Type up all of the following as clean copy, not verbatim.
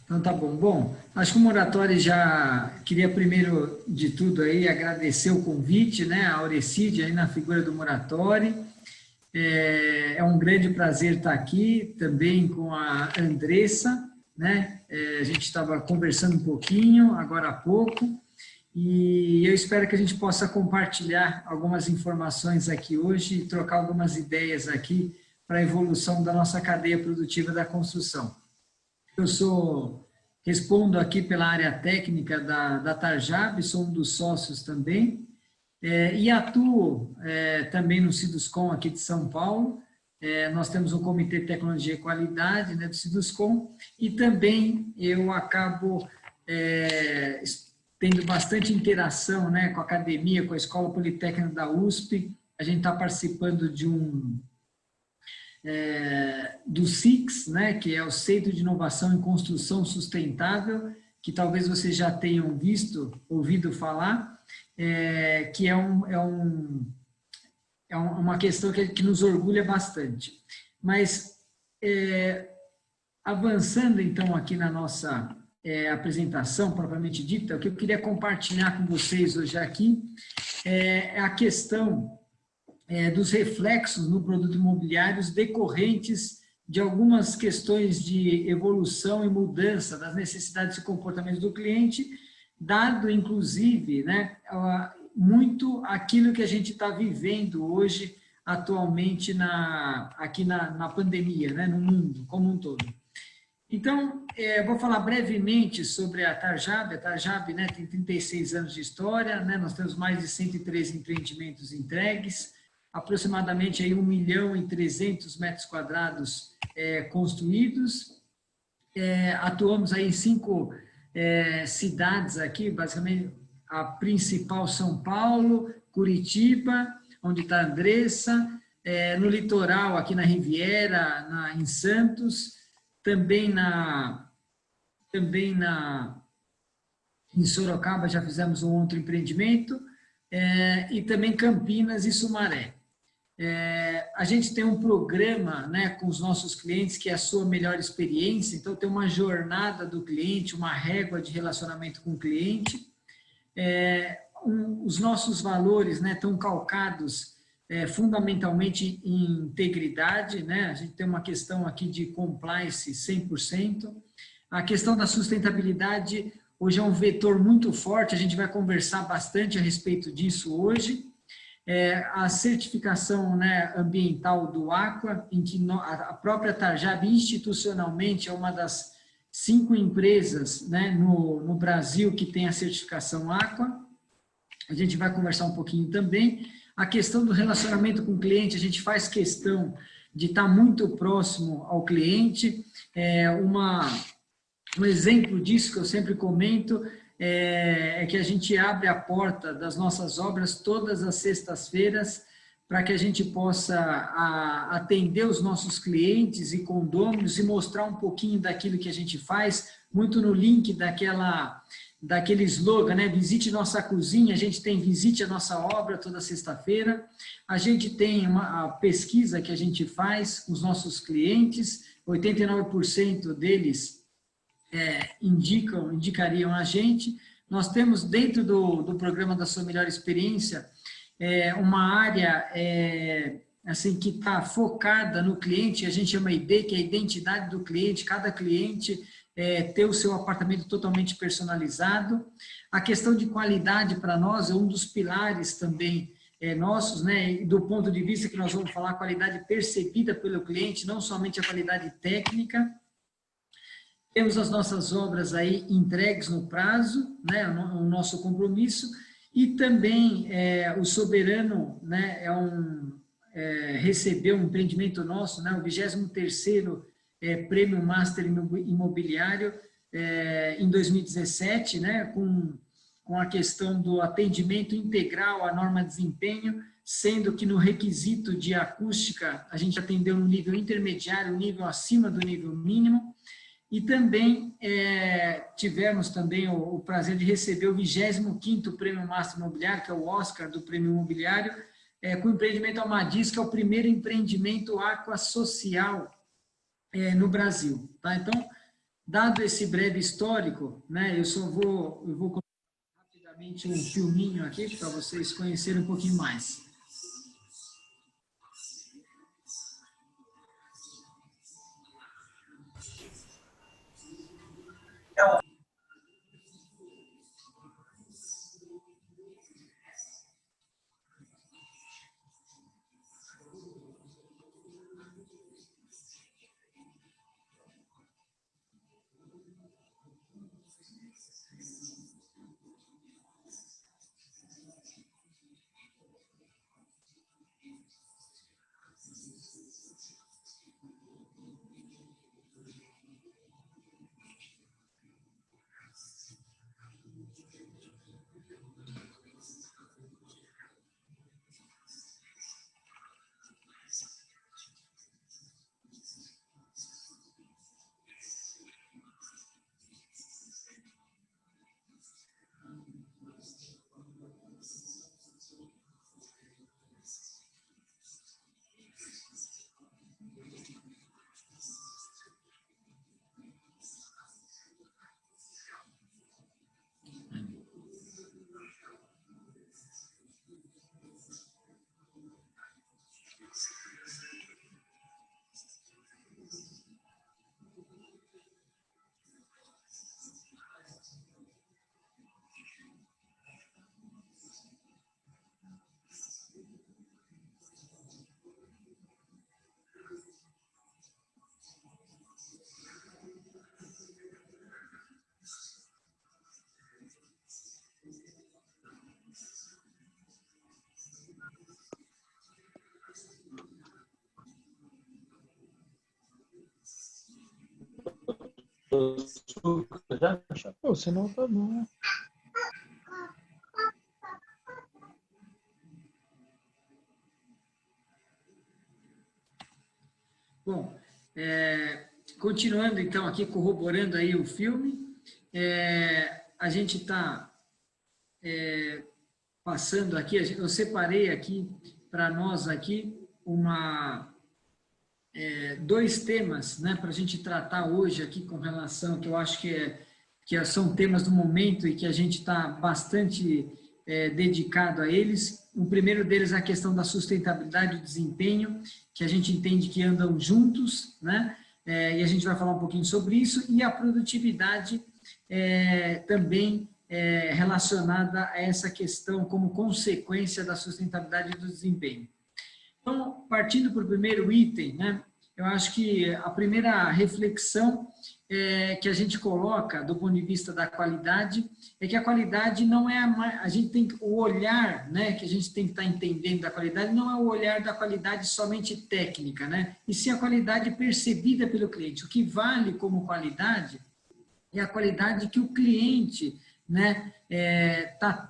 Então tá bom. Bom, acho que o Moratório já queria primeiro de tudo aí agradecer o convite, né, a Aurecide aí na figura do Moratório. É um grande prazer estar aqui também com a Andressa, né? A gente estava conversando um pouquinho agora há pouco e eu espero que a gente possa compartilhar algumas informações aqui hoje e trocar algumas ideias aqui para a evolução da nossa cadeia produtiva da construção. Respondo aqui pela área técnica da Tarjab, sou um dos sócios também, e atuo também no Siduscom aqui de São Paulo. Nós temos um Comitê de Tecnologia e Qualidade, né, do Siduscom, e também eu acabo tendo bastante interação, né, com a academia, com a Escola Politécnica da USP. A gente está participando do SIX, né, que é o Centro de Inovação em Construção Sustentável, que talvez vocês já tenham ouvido falar, que é uma questão que nos orgulha bastante. Mas, avançando então aqui na nossa apresentação propriamente dita, o que eu queria compartilhar com vocês hoje aqui é a questão dos reflexos no produto imobiliário decorrentes de algumas questões de evolução e mudança das necessidades e comportamentos do cliente, dado, inclusive, né, muito aquilo que a gente está vivendo hoje, atualmente, aqui na pandemia, né, no mundo como um todo. Então, vou falar brevemente sobre a Tarjab. A Tarjab, né, tem 36 anos de história, né, nós temos mais de 113 empreendimentos entregues, aproximadamente aí 1.300.000 metros quadrados construídos. Atuamos aí em 5 cidades aqui, basicamente a principal São Paulo, Curitiba, onde está a Andressa, no litoral aqui na Riviera, em Santos, também em Sorocaba já fizemos um outro empreendimento, e também Campinas e Sumaré. A gente tem um programa, né, com os nossos clientes que é a sua melhor experiência, então tem uma jornada do cliente, uma régua de relacionamento com o cliente. Os nossos valores, né, estão calcados fundamentalmente em integridade, né? A gente tem uma questão aqui de compliance 100%. A questão da sustentabilidade hoje é um vetor muito forte, a gente vai conversar bastante a respeito disso hoje. A certificação, né, ambiental do Aqua, em que a própria Tarjab institucionalmente é uma das 5 empresas, né, no Brasil que tem a certificação Aqua. A gente vai conversar um pouquinho também. A questão do relacionamento com o cliente, a gente faz questão de estar muito próximo ao cliente. Um exemplo disso que eu sempre comento é que a gente abre a porta das nossas obras todas as sextas-feiras para que a gente possa atender os nossos clientes e condôminos e mostrar um pouquinho daquilo que a gente faz, muito no link daquele slogan, né? Visite nossa cozinha, a gente tem visite a nossa obra toda sexta-feira, a gente tem a pesquisa que a gente faz com os nossos clientes, 89% deles indicariam a gente. Nós temos dentro do programa da sua melhor experiência uma área assim, que está focada no cliente, a gente chama ID, que é a identidade do cliente, cada cliente ter o seu apartamento totalmente personalizado. A questão de qualidade para nós é um dos pilares também nossos, né? E do ponto de vista que nós vamos falar, qualidade percebida pelo cliente, não somente a qualidade técnica. Temos as nossas obras aí entregues no prazo, né? O nosso compromisso, e também o Soberano, né? Recebeu um empreendimento nosso, né? O 23º Prêmio Master Imobiliário em 2017, né? Com a questão do atendimento integral à norma de desempenho, sendo que no requisito de acústica a gente atendeu no nível intermediário, nível acima do nível mínimo. E também tivemos também o prazer de receber o 25º Prêmio Master Imobiliário, que é o Oscar do Prêmio Imobiliário, com o empreendimento Almadiz, que é o primeiro empreendimento aqua social no Brasil. Tá? Então, dado esse breve histórico, né, eu vou colocar rapidamente um filminho aqui para vocês conhecerem um pouquinho mais. O sinal tá bom. Bom, continuando então aqui, corroborando aí o filme, a gente está passando aqui, eu separei aqui para nós aqui dois temas, né, para a gente tratar hoje aqui com relação, que eu acho que são temas do momento e que a gente está bastante dedicado a eles. O primeiro deles é a questão da sustentabilidade e do desempenho, que a gente entende que andam juntos, né, e a gente vai falar um pouquinho sobre isso, e a produtividade também relacionada a essa questão como consequência da sustentabilidade e do desempenho. Então, partindo para o primeiro item, né, eu acho que a primeira reflexão que a gente coloca do ponto de vista da qualidade é que a qualidade não é a gente tem o olhar, né, que a gente tem que estar entendendo da qualidade não é o olhar da qualidade somente técnica, né, e sim a qualidade percebida pelo cliente. O que vale como qualidade é a qualidade que o cliente, né,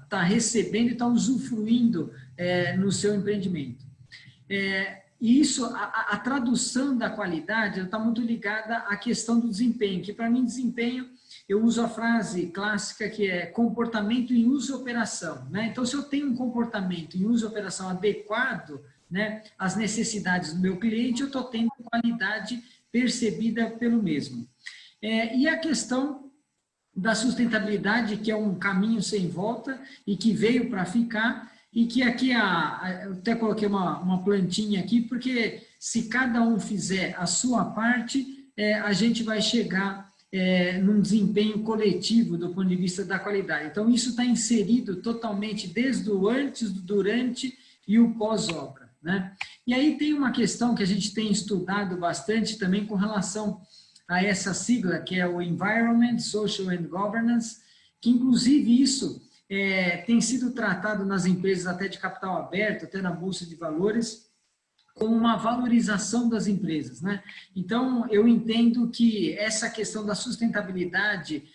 tá recebendo e está usufruindo no seu empreendimento. E isso, a tradução da qualidade está muito ligada à questão do desempenho, que para mim desempenho, eu uso a frase clássica que é comportamento em uso e operação, né? Então, se eu tenho um comportamento em uso e operação adequado, né, às necessidades do meu cliente, eu estou tendo qualidade percebida pelo mesmo. E a questão da sustentabilidade, que é um caminho sem volta e que veio para ficar, e que aqui, eu até coloquei uma plantinha aqui, porque se cada um fizer a sua parte, a gente vai chegar num desempenho coletivo do ponto de vista da qualidade. Então, isso está inserido totalmente desde o antes, do durante e o pós-obra, né? E aí tem uma questão que a gente tem estudado bastante também com relação a essa sigla, que é o Environment, Social and Governance, que inclusive isso tem sido tratado nas empresas até de capital aberto, até na Bolsa de Valores, como uma valorização das empresas, né? Então, eu entendo que essa questão da sustentabilidade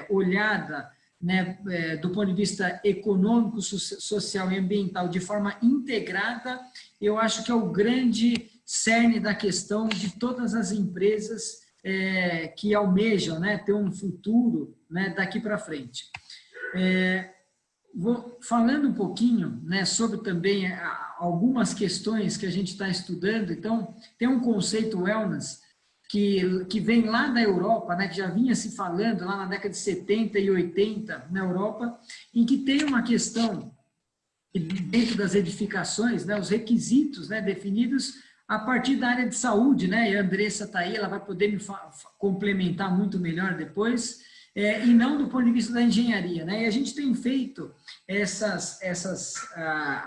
olhada, né, do ponto de vista econômico, social e ambiental de forma integrada, eu acho que é o grande cerne da questão de todas as empresas que almejam, né, ter um futuro, né, daqui para frente. Falando um pouquinho, né, sobre também algumas questões que a gente está estudando. Então, tem um conceito wellness que vem lá da Europa, né, que já vinha se falando lá na década de 70 e 80 na Europa, em que tem uma questão dentro das edificações, né, os requisitos, né, definidos a partir da área de saúde, né, e a Andressa está aí, ela vai poder me complementar muito melhor depois, e não do ponto de vista da engenharia, né, e a gente tem feito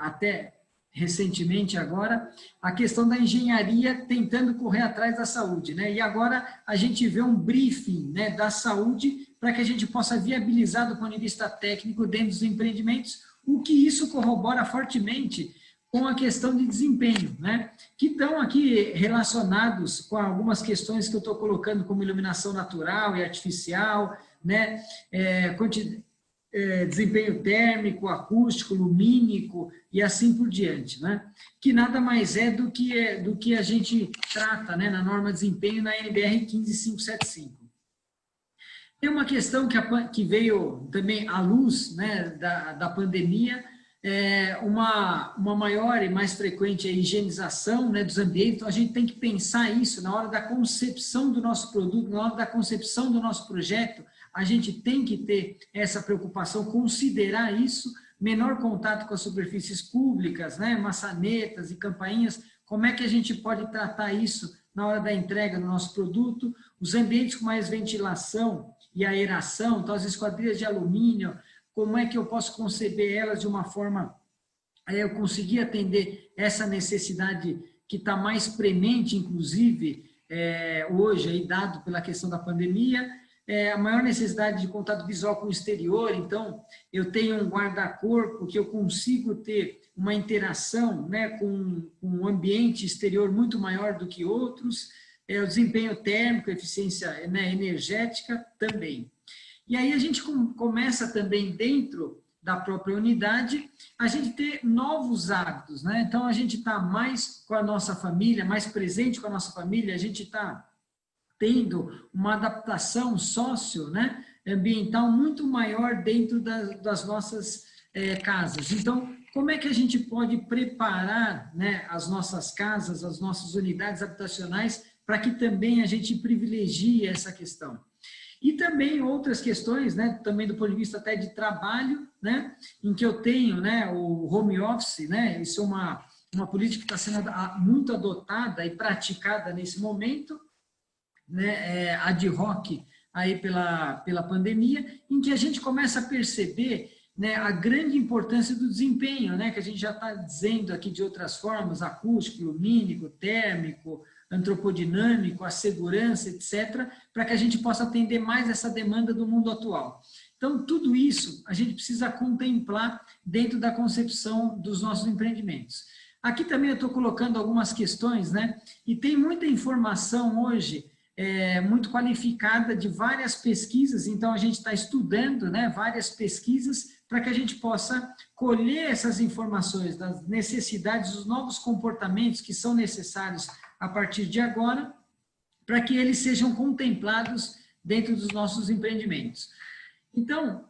até recentemente agora, a questão da engenharia tentando correr atrás da saúde, né, e agora a gente vê um briefing, né, da saúde para que a gente possa viabilizar do ponto de vista técnico dentro dos empreendimentos, o que isso corrobora fortemente com a questão de desempenho, né? Que estão aqui relacionados com algumas questões que eu estou colocando como iluminação natural e artificial, né? Desempenho térmico, acústico, lumínico e assim por diante, né? Que nada mais é do que a gente trata, né, na norma de desempenho na NBR 15575. Tem uma questão que veio também à luz, né, da pandemia, uma maior e mais frequente higienização, né, dos ambientes. Então, a gente tem que pensar isso na hora da concepção do nosso produto, na hora da concepção do nosso projeto, a gente tem que ter essa preocupação, considerar isso, menor contato com as superfícies públicas, né, maçanetas e campainhas, como é que a gente pode tratar isso na hora da entrega do nosso produto, os ambientes com mais ventilação e aeração, então as esquadrias de alumínio, como é que eu posso conceber elas de uma forma a eu conseguir atender essa necessidade que está mais premente, inclusive, hoje, aí, dado pela questão da pandemia, a maior necessidade de contato visual com o exterior, então eu tenho um guarda-corpo que eu consigo ter uma interação, né, com um ambiente exterior muito maior do que outros, o desempenho térmico, eficiência, né, energética também. E aí a gente começa também dentro da própria unidade, a gente ter novos hábitos, né? Então a gente está mais com a nossa família, mais presente com a nossa família, a gente está tendo uma adaptação sócio, né, ambiental muito maior dentro das nossas casas. Então, como é que a gente pode preparar, né, as nossas casas, as nossas unidades habitacionais, para que também a gente privilegie essa questão? E também outras questões, né, também do ponto de vista até de trabalho, né, em que eu tenho, né, o home office, né, isso é uma política que está sendo muito adotada e praticada nesse momento, né, ad hoc aí pela pandemia, em que a gente começa a perceber, né, a grande importância do desempenho, né, que a gente já está dizendo aqui de outras formas, acústico, lumínico, térmico, antropodinâmico, a segurança, etc., para que a gente possa atender mais essa demanda do mundo atual. Então, tudo isso a gente precisa contemplar dentro da concepção dos nossos empreendimentos. Aqui também eu estou colocando algumas questões, né, e tem muita informação hoje muito qualificada de várias pesquisas, então a gente está estudando, né, várias pesquisas para que a gente possa colher essas informações das necessidades, dos novos comportamentos que são necessários a partir de agora, para que eles sejam contemplados dentro dos nossos empreendimentos. Então,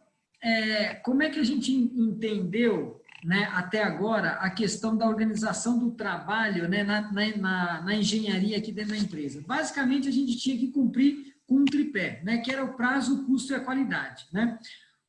como é que a gente entendeu, né, até agora, a questão da organização do trabalho, né, na engenharia aqui dentro da empresa? Basicamente, a gente tinha que cumprir com um tripé, né, que era o prazo, o custo e a qualidade, né?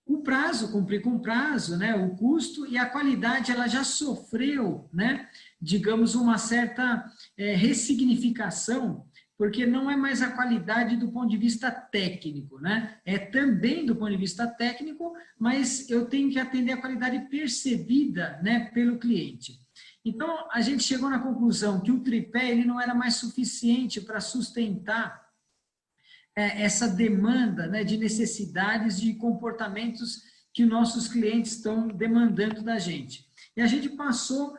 O prazo, cumprir com o prazo, né, o custo e a qualidade, ela já sofreu, né, digamos, uma certa ressignificação, porque não é mais a qualidade do ponto de vista técnico, né? É também do ponto de vista técnico, mas eu tenho que atender a qualidade percebida, né, pelo cliente. Então, a gente chegou na conclusão que o tripé ele não era mais suficiente para sustentar essa demanda, né, de necessidades, de comportamentos que nossos clientes estão demandando da gente. E a gente passou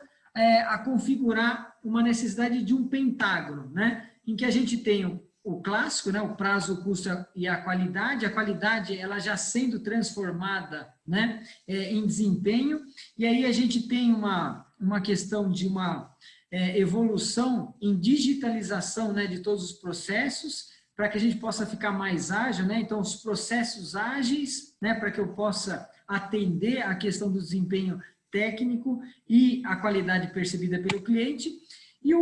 a configurar uma necessidade de um pentágono, né, em que a gente tem o clássico, né, o prazo, o custo e a qualidade ela já sendo transformada, né, em desempenho, e aí a gente tem uma questão de uma evolução em digitalização, né, de todos os processos, para que a gente possa ficar mais ágil, né, então os processos ágeis, né, para que eu possa atender a questão do desempenho técnico e a qualidade percebida pelo cliente. E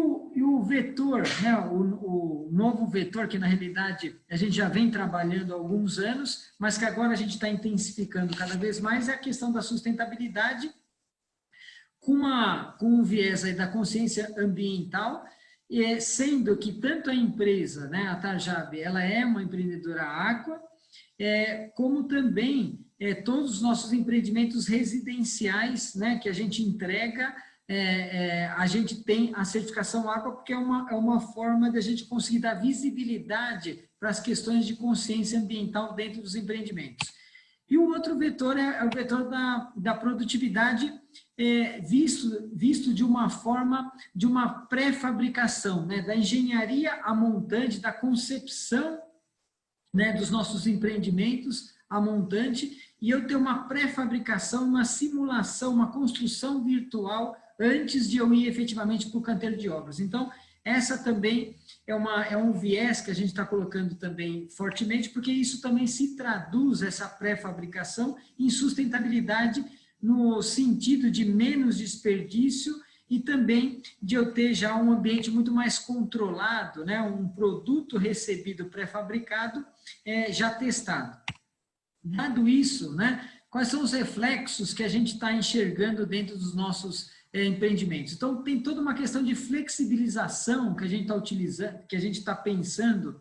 o vetor, né, o novo vetor, que na realidade a gente já vem trabalhando há alguns anos, mas que agora a gente está intensificando cada vez mais, é a questão da sustentabilidade, com um viés aí da consciência ambiental, sendo que tanto a empresa, né, a Tarjab, ela é uma empreendedora aqua, como também todos os nossos empreendimentos residenciais, né, que a gente entrega, a gente tem a certificação aqua, porque é uma forma de a gente conseguir dar visibilidade para as questões de consciência ambiental dentro dos empreendimentos. E o outro vetor é o vetor da produtividade, visto de uma forma de uma pré-fabricação, né, da engenharia a montante, da concepção, né, dos nossos empreendimentos a montante, e eu ter uma pré-fabricação, uma simulação, uma construção virtual antes de eu ir efetivamente para o canteiro de obras. Então, essa também é um viés que a gente está colocando também fortemente, porque isso também se traduz, essa pré-fabricação, em sustentabilidade no sentido de menos desperdício e também de eu ter já um ambiente muito mais controlado, né? Um produto recebido pré-fabricado já testado. Dado isso, né? Quais são os reflexos que a gente está enxergando dentro dos nossos empreendimentos? Então, tem toda uma questão de flexibilização que a gente está utilizando, que a gente está pensando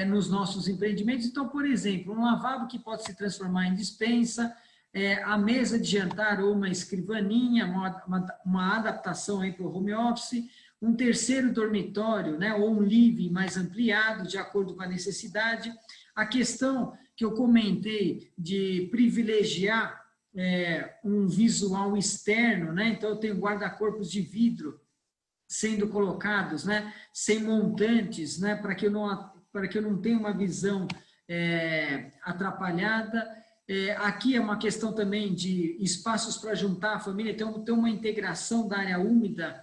nos nossos empreendimentos. Então, por exemplo, um lavabo que pode se transformar em despensa, a mesa de jantar ou uma escrivaninha, uma adaptação para o home office, um terceiro dormitório, né, ou um living mais ampliado, de acordo com a necessidade. A questão que eu comentei de privilegiar um visual externo, né, então eu tenho guarda-corpos de vidro sendo colocados, né, sem montantes, né, para que eu não tenha uma visão atrapalhada. Aqui é uma questão também de espaços para juntar a família, então tem uma integração da área úmida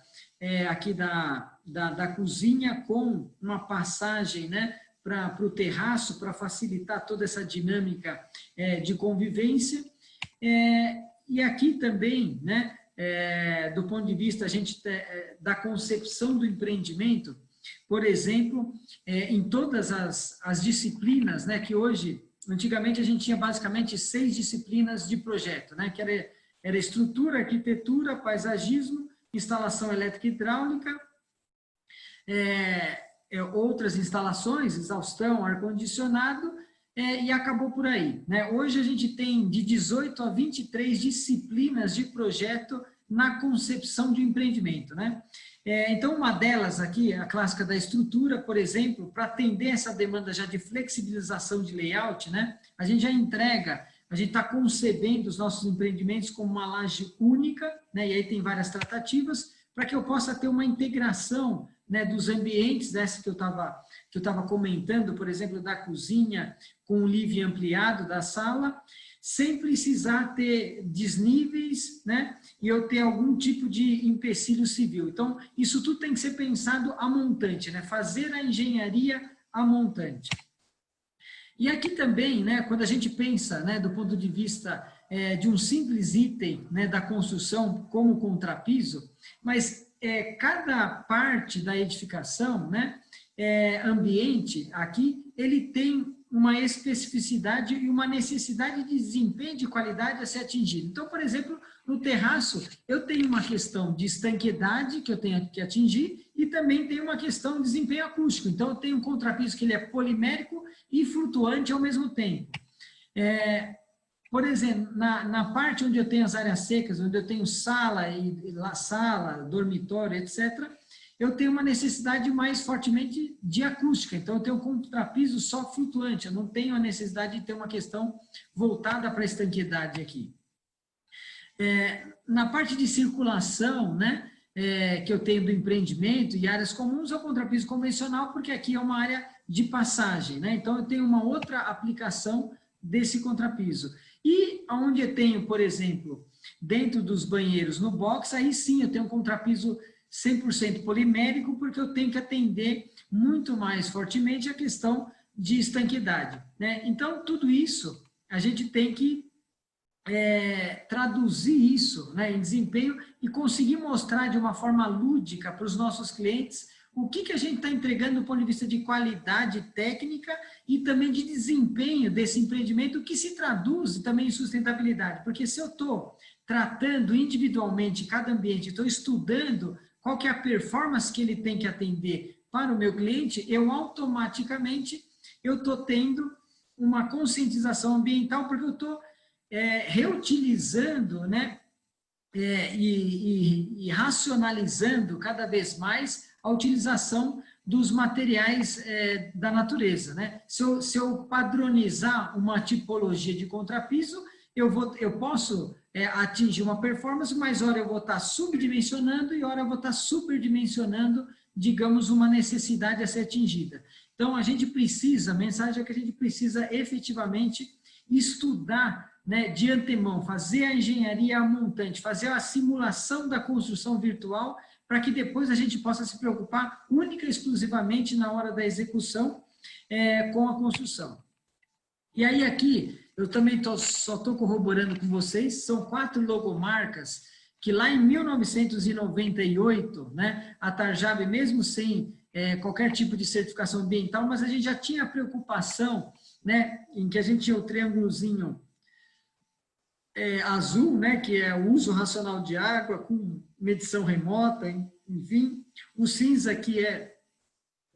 aqui da cozinha com uma passagem, né, para o terraço, para facilitar toda essa dinâmica de convivência. E aqui também, né, do ponto de vista da concepção do empreendimento, por exemplo, em todas as disciplinas, né, que hoje... Antigamente, a gente tinha basicamente 6 disciplinas de projeto, né? Que era estrutura, arquitetura, paisagismo, instalação elétrica e hidráulica, outras instalações, exaustão, ar-condicionado, e acabou por aí, né? Hoje a gente tem de 18 a 23 disciplinas de projeto na concepção de empreendimento, né? Então, uma delas aqui, a clássica da estrutura, por exemplo, para atender essa demanda já de flexibilização de layout, né? A gente já entrega, a gente está concebendo os nossos empreendimentos como uma laje única, né? E aí tem várias tratativas, para que eu possa ter uma integração, né, dos ambientes, dessa que eu estava comentando, por exemplo, da cozinha com o living ampliado da sala, sem precisar ter desníveis, né, e eu ter algum tipo de empecilho civil. Então, isso tudo tem que ser pensado a montante, né, fazer a engenharia a montante. E aqui também, né, quando a gente pensa, né, do ponto de vista de um simples item, né, da construção como contrapiso, mas cada parte da edificação, né, ambiente aqui, ele tem uma especificidade e uma necessidade de desempenho de qualidade a ser atingida. Então, por exemplo, no terraço, eu tenho uma questão de estanqueidade que eu tenho que atingir e também tenho uma questão de desempenho acústico. Então, eu tenho um contrapiso que ele é polimérico e flutuante ao mesmo tempo. Por exemplo, na parte onde eu tenho as áreas secas, onde eu tenho sala, dormitório, etc., eu tenho uma necessidade mais fortemente de acústica. Então, eu tenho um contrapiso só flutuante, eu não tenho a necessidade de ter uma questão voltada para a estanqueidade aqui. Na parte de circulação, né, que eu tenho do empreendimento e áreas comuns, é o contrapiso convencional, porque aqui é uma área de passagem, né? Então, eu tenho uma outra aplicação desse contrapiso. E onde eu tenho, por exemplo, dentro dos banheiros no box, aí sim eu tenho um contrapiso 100% polimérico, porque eu tenho que atender muito mais fortemente a questão de estanqueidade, né? Então, tudo isso a gente tem que traduzir isso, né, em desempenho e conseguir mostrar de uma forma lúdica para os nossos clientes o que a gente está entregando do ponto de vista de qualidade técnica e também de desempenho desse empreendimento, que se traduz também em sustentabilidade. Porque se eu estou tratando individualmente cada ambiente, estou estudando qual que é a performance que ele tem que atender para o meu cliente, eu automaticamente estou tendo uma conscientização ambiental, porque eu estou reutilizando, né, e racionalizando cada vez mais a utilização dos materiais da natureza, né? Se eu padronizar uma tipologia de contrapiso, eu posso atingir uma performance, mas hora eu vou estar subdimensionando e hora eu vou estar superdimensionando, digamos, uma necessidade a ser atingida. Então, a gente precisa, a mensagem é que a gente precisa efetivamente estudar, né, de antemão, fazer a engenharia montante, fazer a simulação da construção virtual, para que depois a gente possa se preocupar única e exclusivamente na hora da execução com a construção. E aí aqui, eu também só estou corroborando com vocês, são 4 logomarcas que lá em 1998, né, a Tarjab, mesmo sem qualquer tipo de certificação ambiental, mas a gente já tinha preocupação, né, em que a gente tinha o triângulozinho azul, né, que é o uso racional de água com medição remota, enfim. O cinza, que é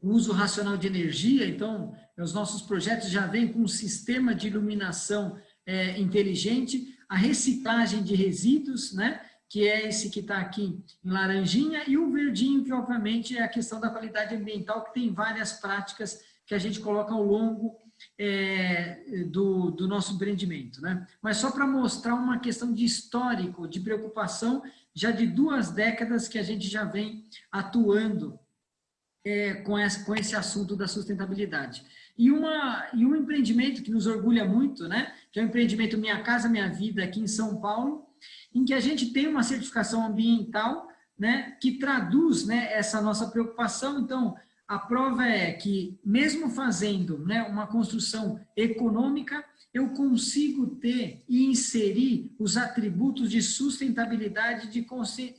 o uso racional de energia. Então, os nossos projetos já vêm com um sistema de iluminação inteligente. A reciclagem de resíduos, né, que é esse que está aqui em laranjinha, e o verdinho, que obviamente é a questão da qualidade ambiental, que tem várias práticas que a gente coloca ao longo do nosso empreendimento, né? Mas só para mostrar uma questão de histórico, de preocupação, já de 2 décadas que a gente já vem atuando com esse assunto da sustentabilidade. E um empreendimento que nos orgulha muito, né? Que é o empreendimento Minha Casa Minha Vida, aqui em São Paulo, em que a gente tem uma certificação ambiental, né, que traduz, né, essa nossa preocupação. Então, a prova é que, mesmo fazendo, né, uma construção econômica, eu consigo ter e inserir os atributos de sustentabilidade,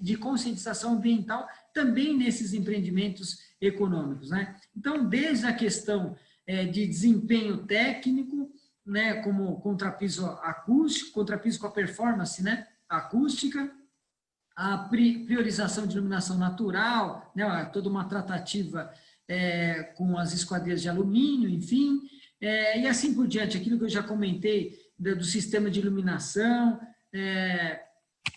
de conscientização ambiental, também nesses empreendimentos econômicos, né? Então, desde a questão de desempenho técnico, né, como contrapiso acústico, contrapiso com a performance, né, acústica, a priorização de iluminação natural, né, toda uma tratativa com as esquadrias de alumínio, enfim, e assim por diante, aquilo que eu já comentei do sistema de iluminação,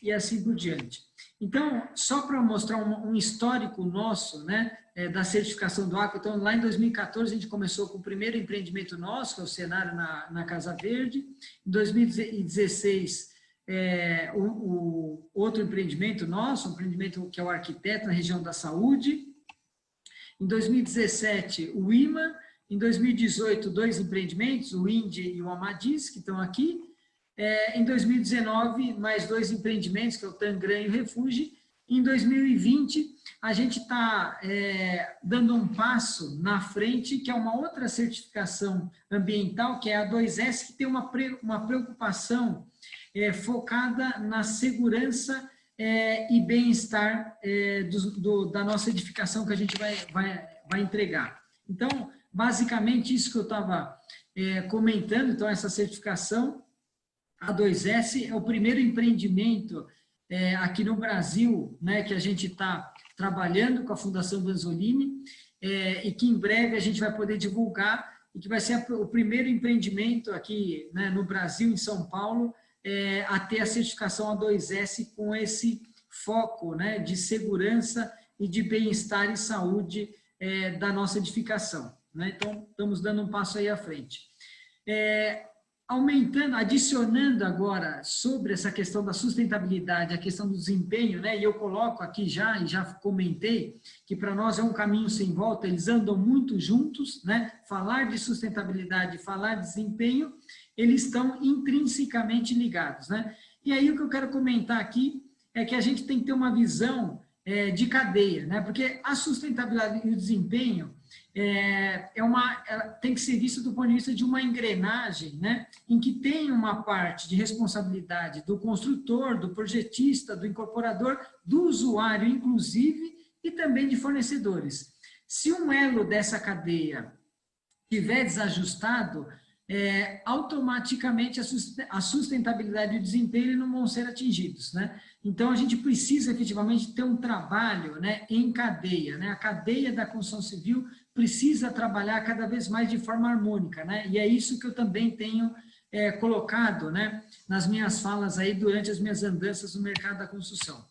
e assim por diante. Então, só para mostrar um histórico nosso, né, da certificação do Aqua. Então, lá em 2014, a gente começou com o primeiro empreendimento nosso, que é o cenário na Casa Verde. Em 2016, o outro empreendimento nosso, um empreendimento que é o Arquiteto, na região da Saúde. Em 2017, o IMA. Em 2018, 2 empreendimentos, o Indy e o Amadis, que estão aqui. Em 2019, mais 2 empreendimentos, que é o Tangram e o Refúgio. Em 2020, a gente está dando um passo na frente, que é uma outra certificação ambiental, que é a 2S, que tem uma preocupação focada na segurança e bem-estar da nossa edificação que a gente vai entregar. Então, basicamente, isso que eu estava comentando. Então, essa certificação, a 2S, é o primeiro empreendimento aqui no Brasil, né, que a gente está trabalhando com a Fundação Vanzolini, e que em breve a gente vai poder divulgar, e que vai ser o primeiro empreendimento aqui, né, no Brasil, em São Paulo, a ter a certificação A2S com esse foco, né, de segurança e de bem-estar e saúde da nossa edificação, né? Então, estamos dando um passo aí à frente. Adicionando agora sobre essa questão da sustentabilidade, a questão do desempenho, né? E eu coloco aqui já comentei, que para nós é um caminho sem volta, eles andam muito juntos, né? Falar de sustentabilidade, falar de desempenho, eles estão intrinsecamente ligados, né? E aí o que eu quero comentar aqui é que a gente tem que ter uma visão de cadeia, né? Porque a sustentabilidade e o desempenho, ela tem que ser vista do ponto de vista de uma engrenagem, né, em que tem uma parte de responsabilidade do construtor, do projetista, do incorporador, do usuário, inclusive, e também de fornecedores. Se um elo dessa cadeia estiver desajustado, automaticamente a sustentabilidade e o desempenho não vão ser atingidos, né? Então, a gente precisa efetivamente ter um trabalho, né, em cadeia, né? A cadeia da construção civil precisa trabalhar cada vez mais de forma harmônica, né? E é isso que eu também tenho colocado, né, nas minhas falas aí durante as minhas andanças no mercado da construção.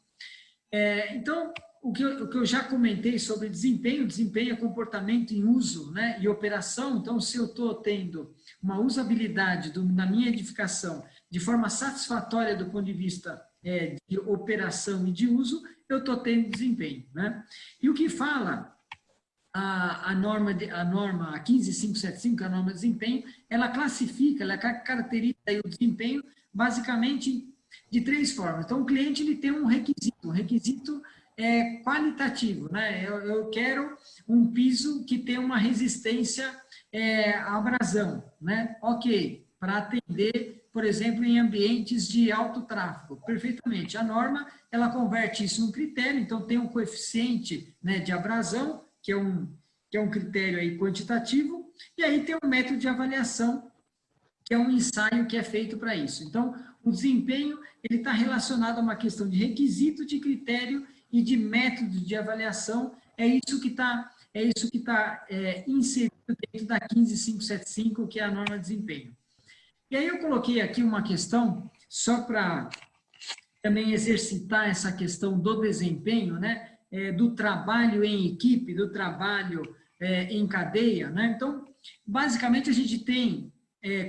Então, o que eu já comentei sobre desempenho é comportamento em uso, né, e operação. Então, se eu estou tendo uma usabilidade na minha edificação de forma satisfatória do ponto de vista de operação e de uso, eu estou tendo desempenho, né? E o que fala a norma 15575, que é a norma de desempenho, ela classifica, ela caracteriza o desempenho basicamente de 3 formas. Então, o cliente ele tem um requisito qualitativo, né? Eu quero um piso que tenha uma resistência à abrasão, né? Ok, para atender, por exemplo, em ambientes de alto tráfego, perfeitamente. A norma, ela converte isso num critério, então tem um coeficiente, né, de abrasão, que é um critério aí quantitativo, e aí tem um método de avaliação, que é um ensaio que é feito para isso. Então, o desempenho ele está relacionado a uma questão de requisito, de critério e de método de avaliação. É isso que está inserido dentro da 15575, que é a norma de desempenho. E aí eu coloquei aqui uma questão, só para também exercitar essa questão do desempenho, né? Do trabalho em equipe, do trabalho em cadeia, né? Então, basicamente, a gente tem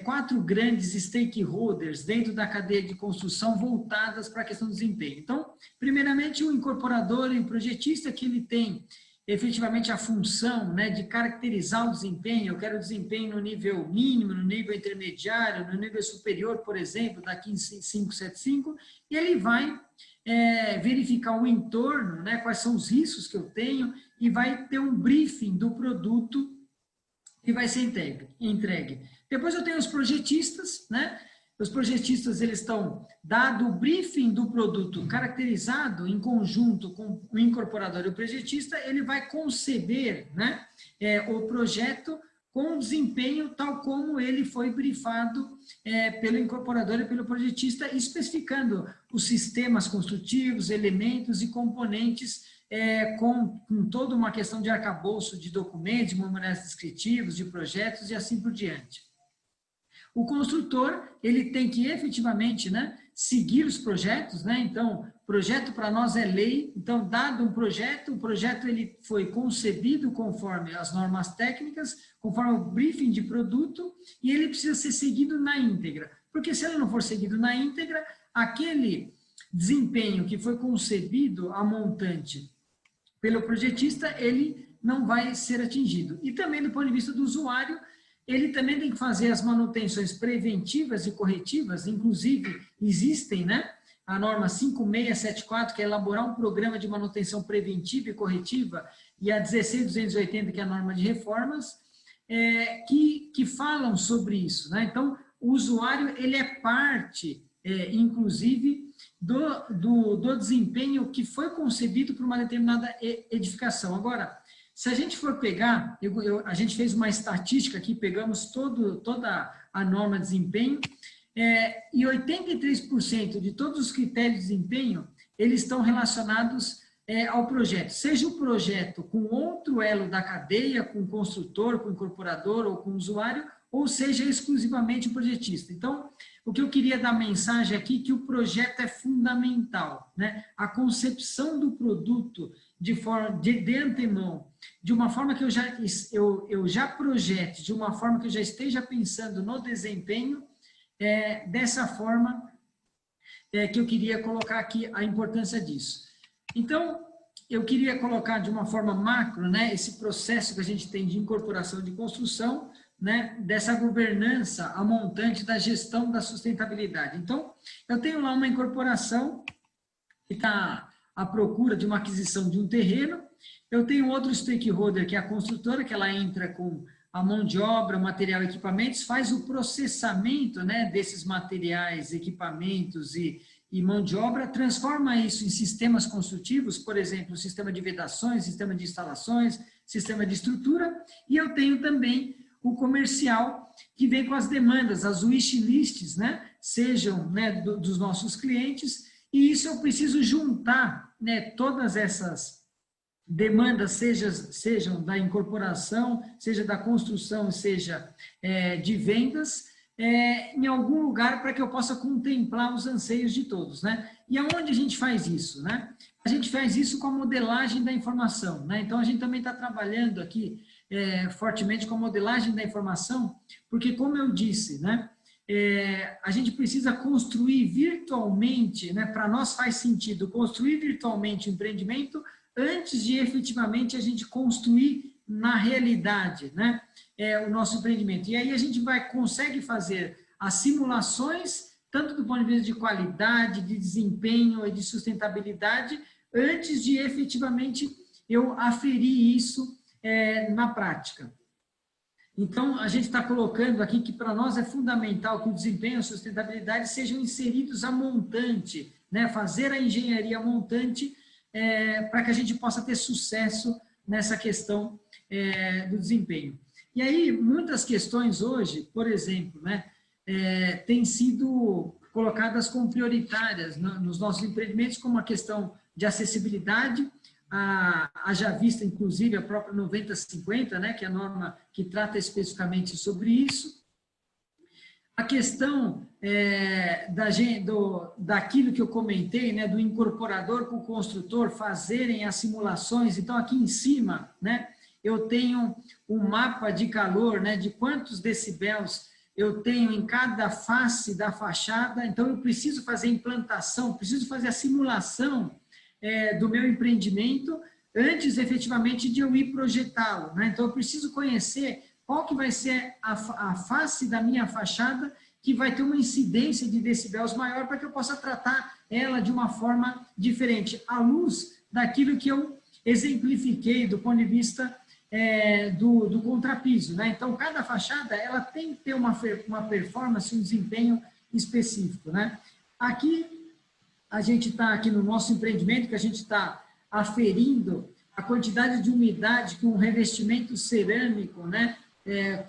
4 grandes stakeholders dentro da cadeia de construção voltadas para a questão do desempenho. Então, primeiramente, o incorporador e o projetista, que ele tem efetivamente a função, né, de caracterizar o desempenho. Eu quero desempenho no nível mínimo, no nível intermediário, no nível superior, por exemplo, da 15575, e ele vai verificar o entorno, né, quais são os riscos que eu tenho, e vai ter um briefing do produto que vai ser entregue. Depois eu tenho os projetistas, né? Os projetistas, eles estão, dado o briefing do produto caracterizado em conjunto com o incorporador e o projetista, ele vai conceber, né, o projeto com desempenho tal como ele foi briefado pelo incorporador e pelo projetista, especificando os sistemas construtivos, elementos e componentes com toda uma questão de arcabouço de documentos, de memoriais descritivos, de projetos e assim por diante. O construtor, ele tem que efetivamente, né, seguir os projetos, né? Então, projeto para nós é lei. Então, dado um projeto, o projeto ele foi concebido conforme as normas técnicas, conforme o briefing de produto, e ele precisa ser seguido na íntegra. Porque se ele não for seguido na íntegra, aquele desempenho que foi concebido a montante pelo projetista, ele não vai ser atingido. E também do ponto de vista do usuário, ele também tem que fazer as manutenções preventivas e corretivas, inclusive existem, né, a norma 5674, que é elaborar um programa de manutenção preventiva e corretiva, e a 16280, que é a norma de reformas, que falam sobre isso, né? Então, o usuário, ele é parte, inclusive, do desempenho que foi concebido por uma determinada edificação. Agora, se a gente for pegar, a gente fez uma estatística aqui, pegamos toda a norma de desempenho, e 83% de todos os critérios de desempenho, eles estão relacionados ao projeto. Seja o projeto com outro elo da cadeia, com o construtor, com o incorporador ou com o usuário, ou seja exclusivamente o projetista. Então, o que eu queria dar mensagem aqui é que o projeto é fundamental, né? A concepção do produto de antemão, de uma forma que eu já projete, de uma forma que eu já esteja pensando no desempenho, dessa forma que eu queria colocar aqui a importância disso. Então, eu queria colocar de uma forma macro, né, esse processo que a gente tem de incorporação de construção, né, dessa governança a montante da gestão da sustentabilidade. Então, eu tenho lá uma incorporação que está à procura de uma aquisição de um terreno, Eu tenho outro stakeholder, que é a construtora, que ela entra com a mão de obra, material e equipamentos, faz o processamento, né, desses materiais, equipamentos e mão de obra, transforma isso em sistemas construtivos, por exemplo, sistema de vedações, sistema de instalações, sistema de estrutura, e eu tenho também o comercial, que vem com as demandas, as wish lists, né, sejam, né, dos nossos clientes, e isso eu preciso juntar, né, todas essas demandas, sejam da incorporação, seja da construção, seja de vendas, em algum lugar para que eu possa contemplar os anseios de todos, né? E aonde a gente faz isso, né? A gente faz isso com a modelagem da informação, né? Então, a gente também está trabalhando aqui fortemente com a modelagem da informação, porque, como eu disse, né? A gente precisa construir virtualmente, né? Para nós faz sentido construir virtualmente o empreendimento antes de efetivamente a gente construir na realidade, né, o nosso empreendimento. E aí a gente consegue fazer as simulações, tanto do ponto de vista de qualidade, de desempenho e de sustentabilidade, antes de efetivamente eu aferir isso na prática. Então, a gente está colocando aqui que para nós é fundamental que o desempenho e a sustentabilidade sejam inseridos a montante, né, fazer a engenharia montante para que a gente possa ter sucesso nessa questão do desempenho. E aí, muitas questões hoje, por exemplo, né, têm sido colocadas como prioritárias nos nossos empreendimentos, como a questão de acessibilidade, haja vista, inclusive, a própria 9050, né, que é a norma que trata especificamente sobre isso. A questão daquilo que eu comentei, né, do incorporador com o construtor fazerem as simulações. Então, aqui em cima, né, eu tenho um mapa de calor, né, de quantos decibéis eu tenho em cada face da fachada. Então, eu preciso fazer a implantação, preciso fazer a simulação do meu empreendimento antes, efetivamente, de eu ir projetá-lo, né? Então, eu preciso conhecer qual que vai ser a face da minha fachada que vai ter uma incidência de decibéis maior para que eu possa tratar ela de uma forma diferente, à luz daquilo que eu exemplifiquei do ponto de vista do contrapiso, né? Então, cada fachada ela tem que ter uma performance, um desempenho específico, né? Aqui, a gente está aqui no nosso empreendimento, que a gente está aferindo a quantidade de umidade que um revestimento cerâmico, né,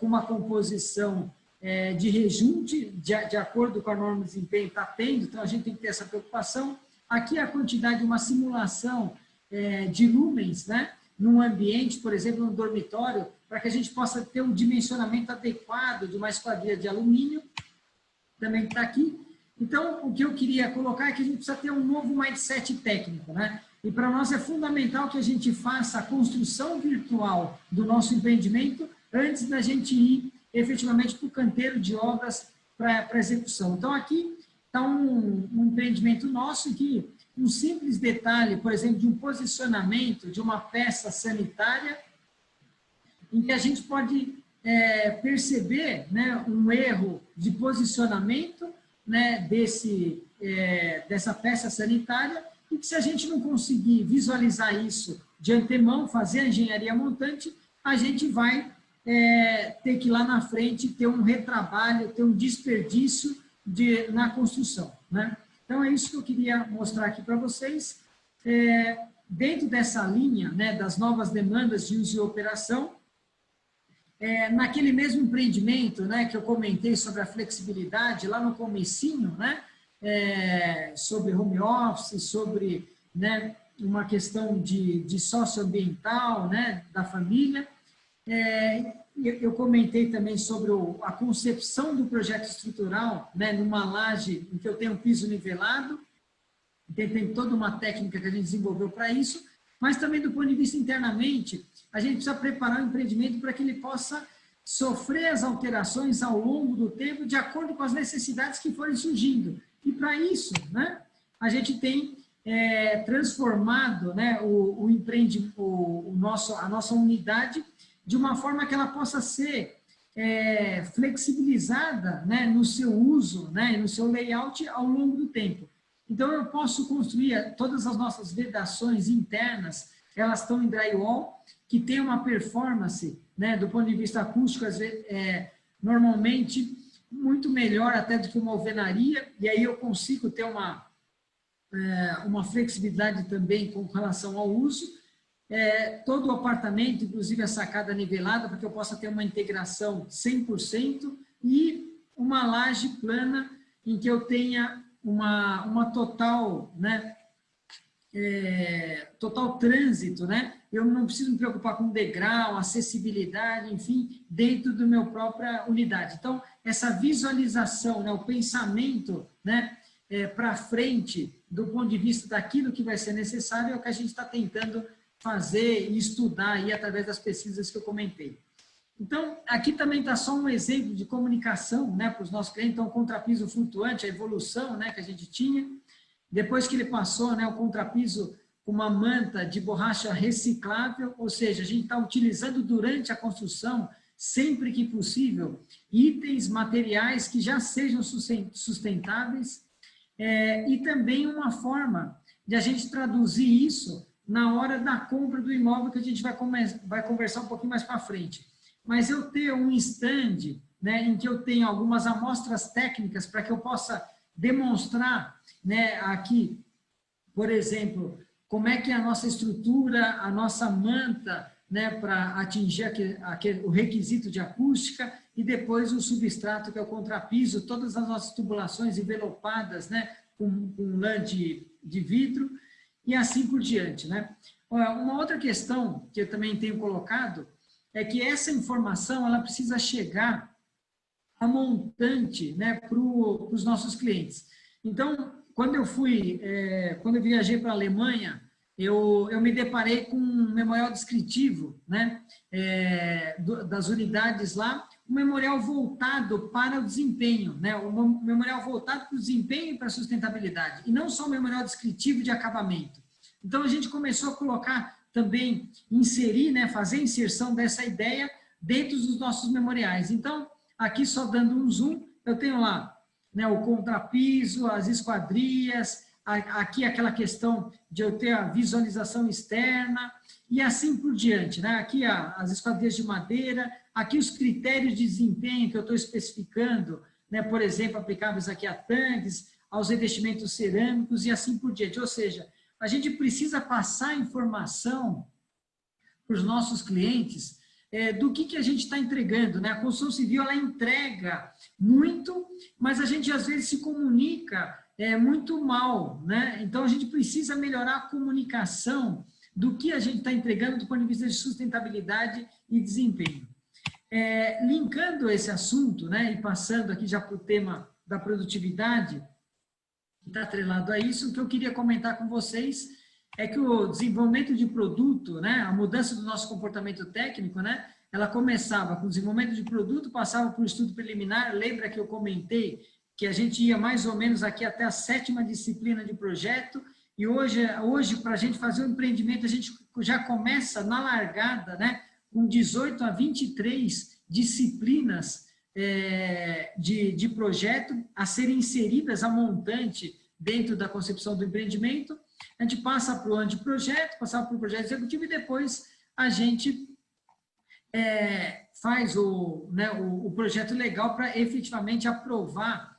com uma composição de rejunte, de acordo com a norma de desempenho, está tendo, então a gente tem que ter essa preocupação. Aqui a quantidade de uma simulação de lumens, né, num ambiente, por exemplo, no dormitório, para que a gente possa ter um dimensionamento adequado de uma esquadria de alumínio, também está aqui. Então, o que eu queria colocar é que a gente precisa ter um novo mindset técnico, né? E para nós é fundamental que a gente faça a construção virtual do nosso empreendimento antes da gente ir efetivamente para o canteiro de obras para execução. Então, aqui está um empreendimento nosso que um simples detalhe, por exemplo, de um posicionamento de uma peça sanitária, em que a gente pode perceber, né, um erro de posicionamento, né, dessa peça sanitária, e que se a gente não conseguir visualizar isso de antemão, fazer a engenharia montante, a gente vai ter que lá na frente ter um retrabalho, ter um desperdício na construção, né? Então, é isso que eu queria mostrar aqui para vocês. Dentro dessa linha, né, das novas demandas de uso e operação, naquele mesmo empreendimento, né, que eu comentei sobre a flexibilidade, lá no comecinho, né, sobre home office, sobre, né, uma questão de socioambiental, né, da família, eu comentei também sobre a concepção do projeto estrutural, né, numa laje em que eu tenho um piso nivelado, tem toda uma técnica que a gente desenvolveu para isso, mas também do ponto de vista internamente, a gente precisa preparar o empreendimento para que ele possa sofrer as alterações ao longo do tempo, de acordo com as necessidades que forem surgindo. E para isso, né, a gente tem transformado, né, a nossa unidade de uma forma que ela possa ser flexibilizada, né, no seu uso, né, no seu layout ao longo do tempo. Então, eu posso construir todas as nossas vedações internas elas estão em drywall, que tem uma performance, né, do ponto de vista acústico, às vezes, normalmente muito melhor até do que uma alvenaria, e aí eu consigo ter uma flexibilidade também com relação ao uso. Todo o apartamento, inclusive a sacada nivelada, para que eu possa ter uma integração 100% e uma laje plana em que eu tenha uma total, né, total trânsito, né? Eu não preciso me preocupar com degrau, acessibilidade, enfim, dentro da minha própria unidade. Então, essa visualização, né, o pensamento, né, para frente, do ponto de vista daquilo que vai ser necessário, é o que a gente está tentando fazer e estudar aí através das pesquisas que eu comentei. Então, aqui também está só um exemplo de comunicação, né, para os nossos clientes. Então, o contrapiso flutuante, a evolução, né, que a gente tinha. Depois que ele passou, né, o contrapiso com uma manta de borracha reciclável, ou seja, a gente está utilizando durante a construção, sempre que possível, itens, materiais que já sejam sustentáveis, e também uma forma de a gente traduzir isso na hora da compra do imóvel, que a gente vai conversar um pouquinho mais para frente. Mas eu ter um stand, né, em que eu tenho algumas amostras técnicas para que eu possa demonstrar, né, aqui, por exemplo, como é que é a nossa estrutura, a nossa manta, né, para atingir o requisito de acústica, e depois o substrato, que é o contrapiso, todas as nossas tubulações envelopadas, né, com lã de vidro, e assim por diante, né? Uma outra questão que eu também tenho colocado é que essa informação ela precisa chegar a montante, né, para os nossos clientes. Então, quando eu viajei para a Alemanha, eu me deparei com um memorial descritivo, né, das unidades lá, um memorial voltado para o desempenho, né, um memorial voltado para o desempenho e para a sustentabilidade, e não só um memorial descritivo de acabamento. Então, a gente começou a colocar também, inserir, né, fazer inserção dessa ideia dentro dos nossos memoriais. Então, aqui só dando um zoom, eu tenho lá, né, o contrapiso, as esquadrias, aqui aquela questão de eu ter a visualização externa e assim por diante, né? Aqui as esquadrias de madeira, aqui os critérios de desempenho que eu estou especificando, né? Por exemplo, aplicáveis aqui a tanques, aos revestimentos cerâmicos e assim por diante. Ou seja, a gente precisa passar informação para os nossos clientes do que a gente está entregando, né? A construção civil, ela entrega muito, mas a gente às vezes se comunica muito mal, né? Então a gente precisa melhorar a comunicação do que a gente está entregando do ponto de vista de sustentabilidade e desempenho. Linkando esse assunto, né? E passando aqui já para o tema da produtividade, que está atrelado a isso, o que eu queria comentar com vocês é que o desenvolvimento de produto, né, a mudança do nosso comportamento técnico, né, ela começava com o desenvolvimento de produto, passava por estudo preliminar. Lembra que eu comentei que a gente ia mais ou menos aqui até a 7ª disciplina de projeto, e hoje para a gente fazer o empreendimento, a gente já começa na largada, né, com 18 a 23 disciplinas de projeto a serem inseridas a montante dentro da concepção do empreendimento. A gente passa para o anteprojeto, passava para o projeto executivo e depois a gente faz o projeto legal para efetivamente aprovar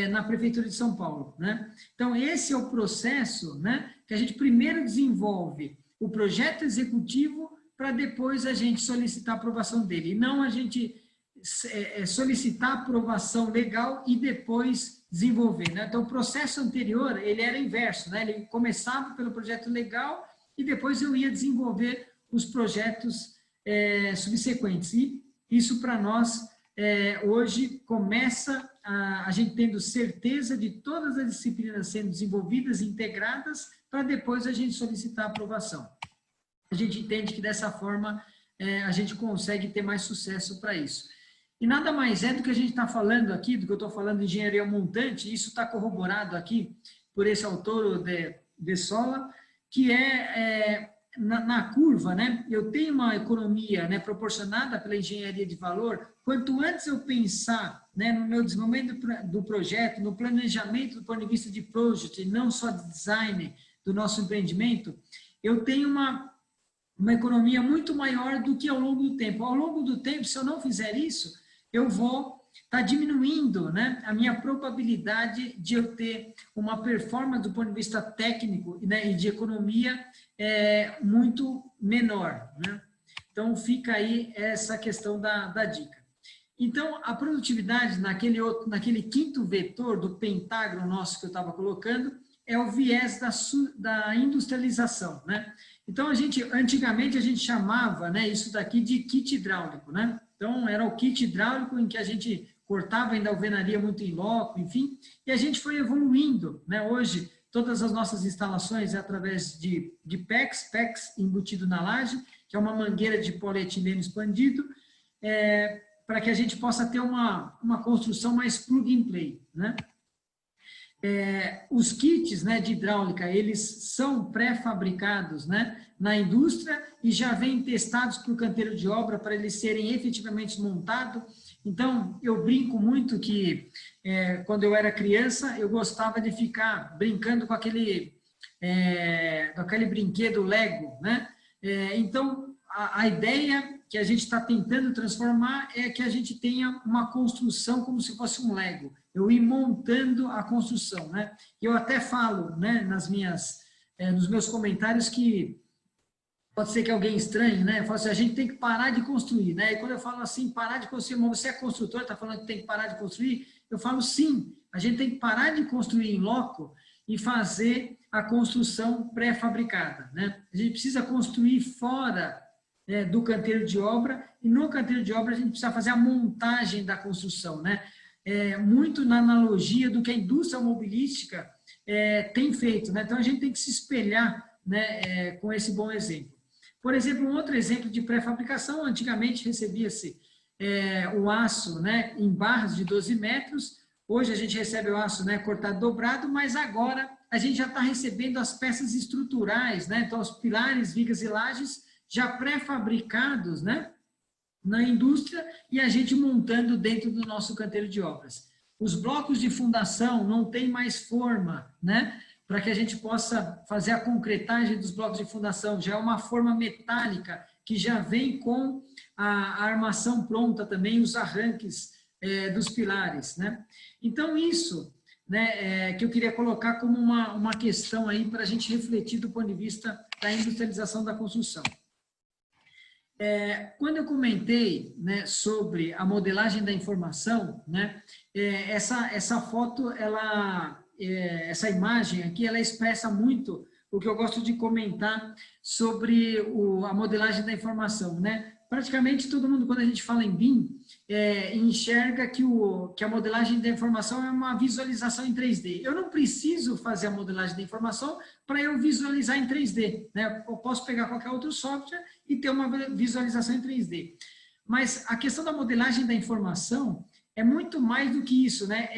na Prefeitura de São Paulo, né? Então, esse é o processo, né, que a gente primeiro desenvolve o projeto executivo para depois a gente solicitar a aprovação dele, e não a gente solicitar a aprovação legal e depois desenvolver, né? Então, o processo anterior, ele era inverso, né? Ele começava pelo projeto legal e depois eu ia desenvolver os projetos subsequentes. E isso, para nós, hoje, começa a gente tendo certeza de todas as disciplinas sendo desenvolvidas, integradas, para depois a gente solicitar a aprovação. A gente entende que, dessa forma, a gente consegue ter mais sucesso para isso. E nada mais é do que a gente está falando aqui, do que eu estou falando de engenharia montante, isso está corroborado aqui por esse autor de Sola, que na curva, né? Eu tenho uma economia, né, proporcionada pela engenharia de valor. Quanto antes eu pensar, né, no meu desenvolvimento do projeto, no planejamento do ponto de vista de project, e não só de design do nosso empreendimento, eu tenho uma uma economia muito maior do que ao longo do tempo. Ao longo do tempo, se eu não fizer isso, eu vou estar diminuindo, né, a minha probabilidade de eu ter uma performance do ponto de vista técnico, né, e de economia muito menor, né? Então, fica aí essa questão da dica. Então, a produtividade, naquele quinto vetor do pentágono nosso que eu estava colocando, é o viés da industrialização, né? Então, antigamente, a gente chamava, né, isso daqui de kit hidráulico, né? Então, era o kit hidráulico em que a gente cortava ainda a alvenaria muito em loco, enfim, e a gente foi evoluindo, né? Hoje, todas as nossas instalações é através de PEX embutido na laje, que é uma mangueira de polietileno expandido, para que a gente possa ter uma construção mais plug and play, né? Os kits, né, de hidráulica, eles são pré-fabricados, né, na indústria e já vêm testados para o canteiro de obra para eles serem efetivamente montados. Então, eu brinco muito que, quando eu era criança, eu gostava de ficar brincando com aquele brinquedo Lego, né? Então, a ideia que a gente está tentando transformar é que a gente tenha uma construção como se fosse um Lego. Eu ir montando a construção, né? Eu até falo, né, nos meus comentários que pode ser que alguém estranhe, né? Eu falo assim, a gente tem que parar de construir, né? E quando eu falo assim, parar de construir, mas você é construtor, está falando que tem que parar de construir? Eu falo sim, a gente tem que parar de construir em loco e fazer a construção pré-fabricada, né? A gente precisa construir fora do canteiro de obra, e no canteiro de obra a gente precisa fazer a montagem da construção, né? Muito na analogia do que a indústria automobilística tem feito, né? Então a gente tem que se espelhar, né, com esse bom exemplo. Por exemplo, um outro exemplo de pré-fabricação, antigamente recebia-se o aço, né, em barras de 12 metros, hoje a gente recebe o aço, né, cortado dobrado, mas agora a gente já está recebendo as peças estruturais, né? Então os pilares, vigas e lajes já pré-fabricados, né, na indústria e a gente montando dentro do nosso canteiro de obras. Os blocos de fundação não têm mais forma, né, para que a gente possa fazer a concretagem dos blocos de fundação. Já é uma forma metálica que já vem com a armação pronta também, os arranques dos pilares, né? Então, isso, né, que eu queria colocar como uma questão aí para a gente refletir do ponto de vista da industrialização da construção. Quando eu comentei, né, sobre a modelagem da informação, né, essa foto, essa imagem aqui, ela expressa muito o que eu gosto de comentar sobre a modelagem da informação, né? Praticamente todo mundo, quando a gente fala em BIM, enxerga que a modelagem da informação é uma visualização em 3D. Eu não preciso fazer a modelagem da informação para eu visualizar em 3D, né? Eu posso pegar qualquer outro software e ter uma visualização em 3D. Mas a questão da modelagem da informação é muito mais do que isso, né?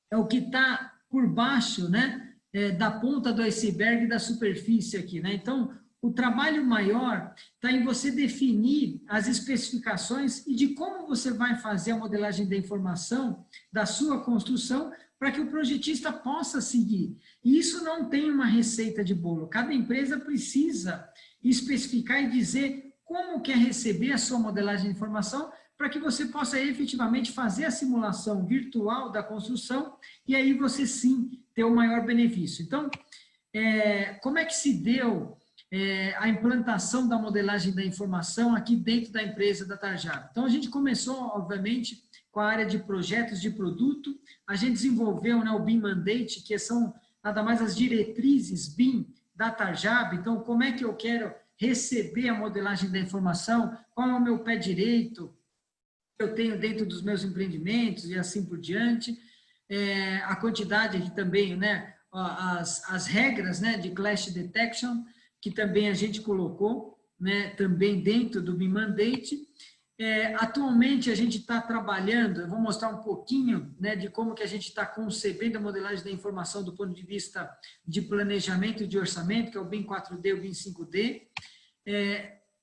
É o que está por baixo, né, da ponta do iceberg da superfície aqui, né? Então, o trabalho maior está em você definir as especificações e de como você vai fazer a modelagem da informação da sua construção para que o projetista possa seguir. E isso não tem uma receita de bolo. Cada empresa precisa especificar e dizer como quer receber a sua modelagem de informação para que você possa efetivamente fazer a simulação virtual da construção e aí você sim ter o maior benefício. Então, como é que se deu a implantação da modelagem da informação aqui dentro da empresa da Tarjab? Então, a gente começou, obviamente, com a área de projetos de produto, a gente desenvolveu, né, o BIM Mandate, que são nada mais as diretrizes BIM da Tarjab. Então, como é que eu quero receber a modelagem da informação, qual é o meu pé direito, eu tenho dentro dos meus empreendimentos e assim por diante, a quantidade aqui também, né, as regras, né, de Clash Detection, que também a gente colocou, né, também dentro do BIM Mandate. Atualmente a gente está trabalhando, eu vou mostrar um pouquinho, né, de como que a gente está concebendo a modelagem da informação do ponto de vista de planejamento e de orçamento, que é o BIM 4D e o BIM 5D.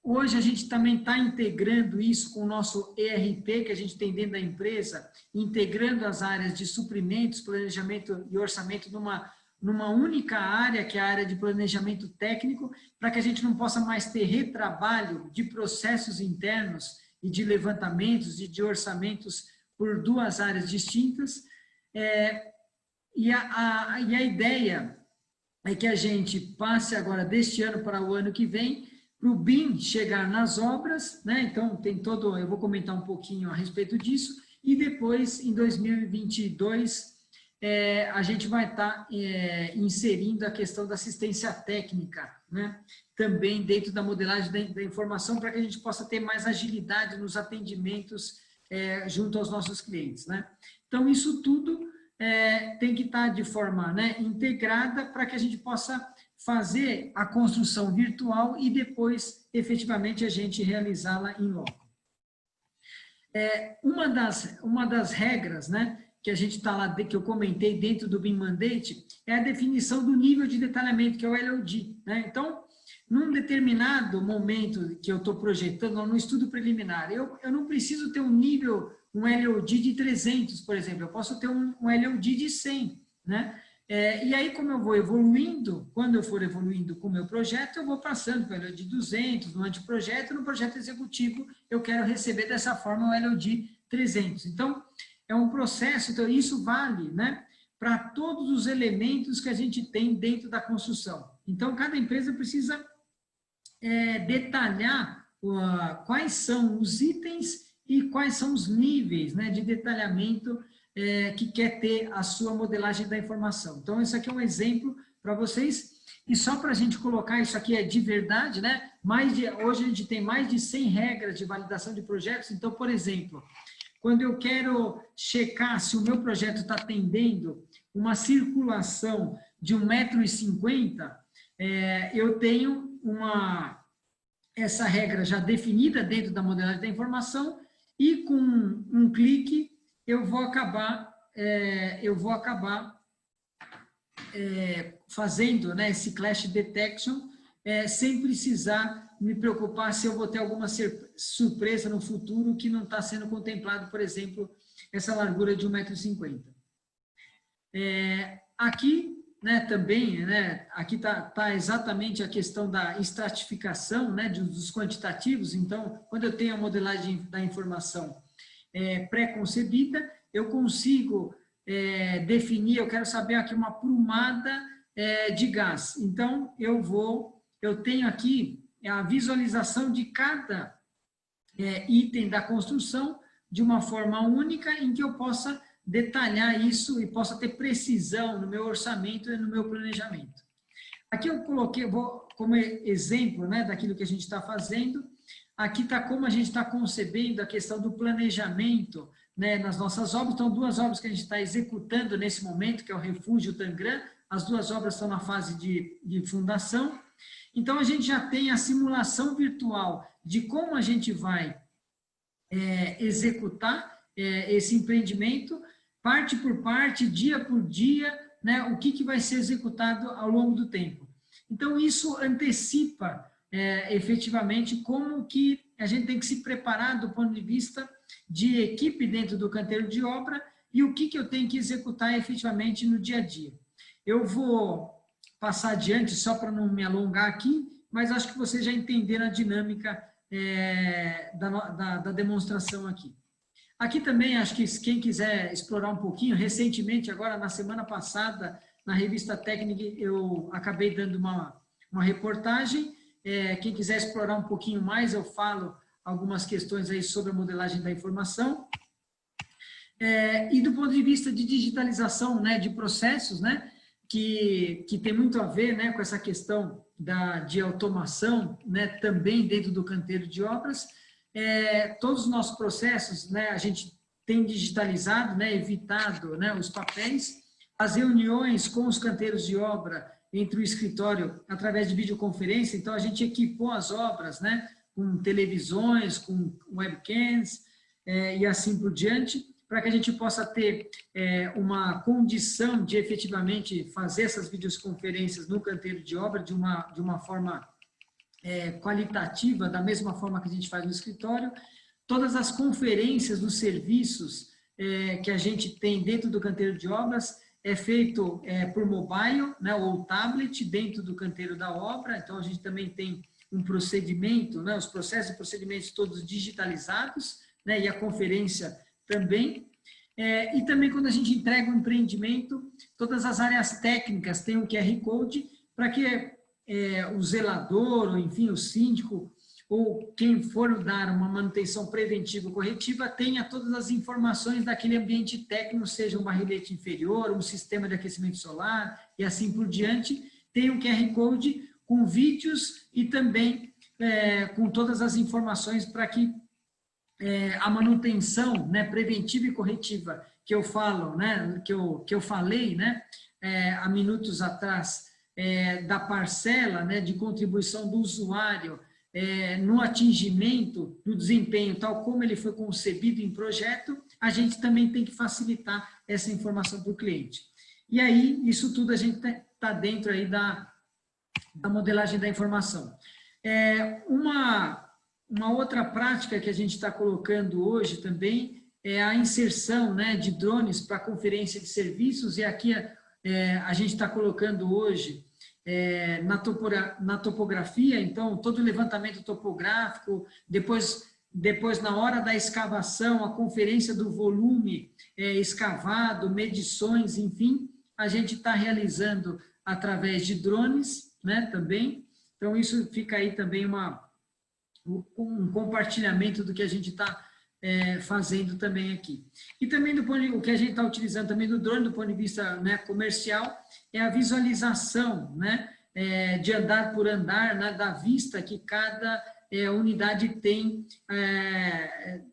Hoje a gente também está integrando isso com o nosso ERP, que a gente tem dentro da empresa, integrando as áreas de suprimentos, planejamento e orçamento numa única área, que é a área de planejamento técnico, para que a gente não possa mais ter retrabalho de processos internos e de levantamentos e de orçamentos por duas áreas distintas. E a ideia é que a gente passe agora deste ano para o ano que vem, para o BIM chegar nas obras, né? Então tem todo, eu vou comentar um pouquinho a respeito disso, e depois, em 2022, a gente vai estar inserindo a questão da assistência técnica, né? Também dentro da modelagem da informação, para que a gente possa ter mais agilidade nos atendimentos junto aos nossos clientes, né? Então, isso tudo tem que estar de forma, né, integrada, para que a gente possa fazer a construção virtual e depois, efetivamente, a gente realizá-la em loco. Uma das regras, né, que a gente está lá, que eu comentei dentro do BIM Mandate, é a definição do nível de detalhamento, que é o LOD, né? Então, num determinado momento que eu estou projetando, no estudo preliminar, eu não preciso ter um nível, um LOD de 300, por exemplo, eu posso ter um LOD de 100, né? E aí, como eu vou evoluindo, quando eu for evoluindo com o meu projeto, eu vou passando para o LOD 200, no anteprojeto, no projeto executivo, eu quero receber dessa forma o LOD 300. Então, é um processo, então isso vale, né, para todos os elementos que a gente tem dentro da construção. Então, cada empresa precisa detalhar quais são os itens e quais são os níveis, né, de detalhamento que quer ter a sua modelagem da informação. Então, isso aqui é um exemplo para vocês, e só para a gente colocar isso aqui de verdade, né, hoje a gente tem mais de 100 regras de validação de projetos. Então, por exemplo, quando eu quero checar se o meu projeto está atendendo uma circulação de 1,50 m, eu tenho essa regra já definida dentro da modelagem da informação, e com um clique eu vou acabar fazendo, né, esse clash detection, sem precisar me preocupar se eu vou ter alguma surpresa no futuro que não está sendo contemplado, por exemplo, essa largura de 1,50 m. Aqui, né, também, né, aqui tá exatamente a questão da estratificação, né, dos quantitativos. Então, quando eu tenho a modelagem da informação pré-concebida, eu consigo definir, eu quero saber aqui uma prumada de gás. Então, eu tenho aqui a visualização de cada item da construção de uma forma única, em que eu possa detalhar isso e possa ter precisão no meu orçamento e no meu planejamento. Aqui eu coloquei, como exemplo, né, daquilo que a gente está fazendo, aqui está como a gente está concebendo a questão do planejamento, né, nas nossas obras. Então, duas obras que a gente está executando nesse momento, que é o Refúgio Tangram. As duas obras estão na fase de fundação. Então, a gente já tem a simulação virtual de como a gente vai executar esse empreendimento, parte por parte, dia por dia, né, o que vai ser executado ao longo do tempo. Então, isso antecipa efetivamente como que a gente tem que se preparar do ponto de vista de equipe dentro do canteiro de obra, e o que eu tenho que executar efetivamente no dia a dia. Eu vou passar adiante, só para não me alongar aqui, mas acho que vocês já entenderam a dinâmica da demonstração aqui. Aqui também, acho que quem quiser explorar um pouquinho, recentemente, agora na semana passada, na revista Técnica, eu acabei dando uma reportagem. Quem quiser explorar um pouquinho mais, eu falo algumas questões aí sobre a modelagem da informação. E do ponto de vista de digitalização, né, de processos, né, que tem muito a ver, né, com essa questão de automação, né, também dentro do canteiro de obras. Todos os nossos processos, né, a gente tem digitalizado, né, evitado, né, os papéis, as reuniões com os canteiros de obra entre o escritório através de videoconferência. Então, a gente equipou as obras, né, com televisões, com webcams e assim por diante, para que a gente possa ter uma condição de efetivamente fazer essas videoconferências no canteiro de obra de uma forma qualitativa, da mesma forma que a gente faz no escritório. Todas as conferências dos serviços que a gente tem dentro do canteiro de obras, é feito por mobile, né, ou tablet, dentro do canteiro da obra. Então, a gente também tem um procedimento, né, os processos e procedimentos todos digitalizados, né, e a conferência também. E também, quando a gente entrega um empreendimento, todas as áreas técnicas têm um QR Code para que o zelador, ou enfim, o síndico, ou quem for dar uma manutenção preventiva ou corretiva, tenha todas as informações daquele ambiente técnico, seja um barrilete inferior, um sistema de aquecimento solar, e assim por diante. Tem um QR Code com vídeos e também com todas as informações para que a manutenção, né, preventiva e corretiva que eu falo, né, que eu falei, né, há minutos atrás, da parcela, né, de contribuição do usuário no atingimento do desempenho, tal como ele foi concebido em projeto, a gente também tem que facilitar essa informação para o cliente. E aí, isso tudo a gente está dentro aí da modelagem da informação. Uma outra prática que a gente está colocando hoje também é a inserção, né, de drones para conferência de serviços, e aqui a gente está colocando hoje na topografia, então, todo o levantamento topográfico, depois na hora da escavação, a conferência do volume escavado, medições, enfim, a gente está realizando através de drones, né, também. Então, isso fica aí também um compartilhamento do que a gente está fazendo também aqui. E também o que a gente está utilizando também do drone, do ponto de vista, né, comercial, é a visualização, né, de andar por andar, né, da vista que cada unidade tem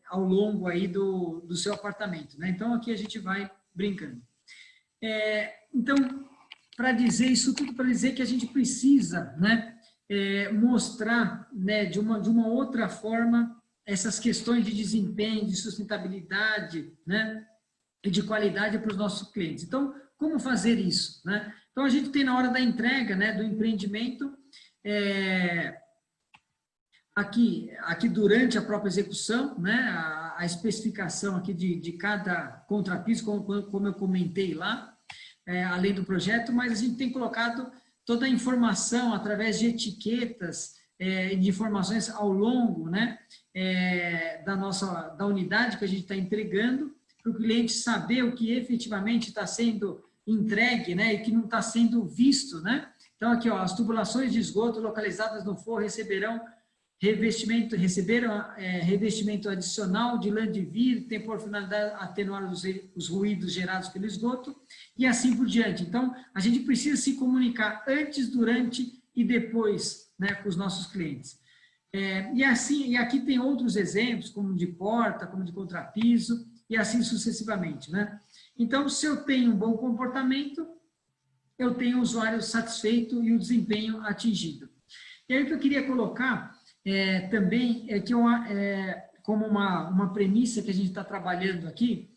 ao longo aí do seu apartamento, né? Então, aqui a gente vai brincando. Então, para dizer isso tudo, para dizer que a gente precisa, né, mostrar, né, de uma outra forma essas questões de desempenho, de sustentabilidade, né, e de qualidade para os nossos clientes. Então, como fazer isso, né? Então, a gente tem na hora da entrega, né, do empreendimento, aqui durante a própria execução, né, a especificação aqui de cada contrapiso, como eu comentei lá, além do projeto, mas a gente tem colocado toda a informação através de etiquetas, de informações ao longo, né, da unidade que a gente está entregando, para o cliente saber o que efetivamente está sendo entregue, né, e que não está sendo visto, né? Então, aqui, ó, as tubulações de esgoto localizadas no forro receberam revestimento adicional de lã de vidro, tem por finalidade atenuar os ruídos gerados pelo esgoto, e assim por diante. Então, a gente precisa se comunicar antes, durante e depois, né, com os nossos clientes. E aqui tem outros exemplos, como de porta, como de contrapiso, e assim sucessivamente, né? Então, se eu tenho um bom comportamento, eu tenho o usuário satisfeito e o desempenho atingido. E aí o que eu queria colocar também é que como uma premissa que a gente está trabalhando aqui,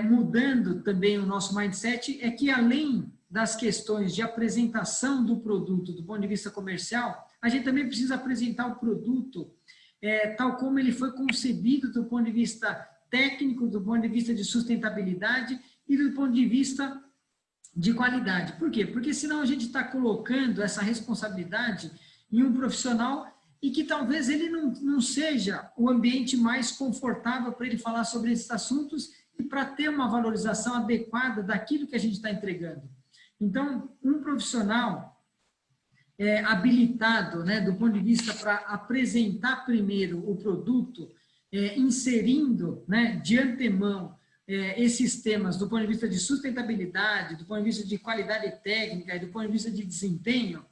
mudando também o nosso mindset, é que além das questões de apresentação do produto do ponto de vista comercial, a gente também precisa apresentar o produto tal como ele foi concebido do ponto de vista técnico, do ponto de vista de sustentabilidade e do ponto de vista de qualidade. Por quê? Porque senão a gente está colocando essa responsabilidade em um profissional e que talvez ele não seja o ambiente mais confortável para ele falar sobre esses assuntos e para ter uma valorização adequada daquilo que a gente está entregando. Então, um profissional habilitado, né, do ponto de vista para apresentar primeiro o produto, inserindo, né, de antemão esses temas do ponto de vista de sustentabilidade, do ponto de vista de qualidade técnica e do ponto de vista de desempenho,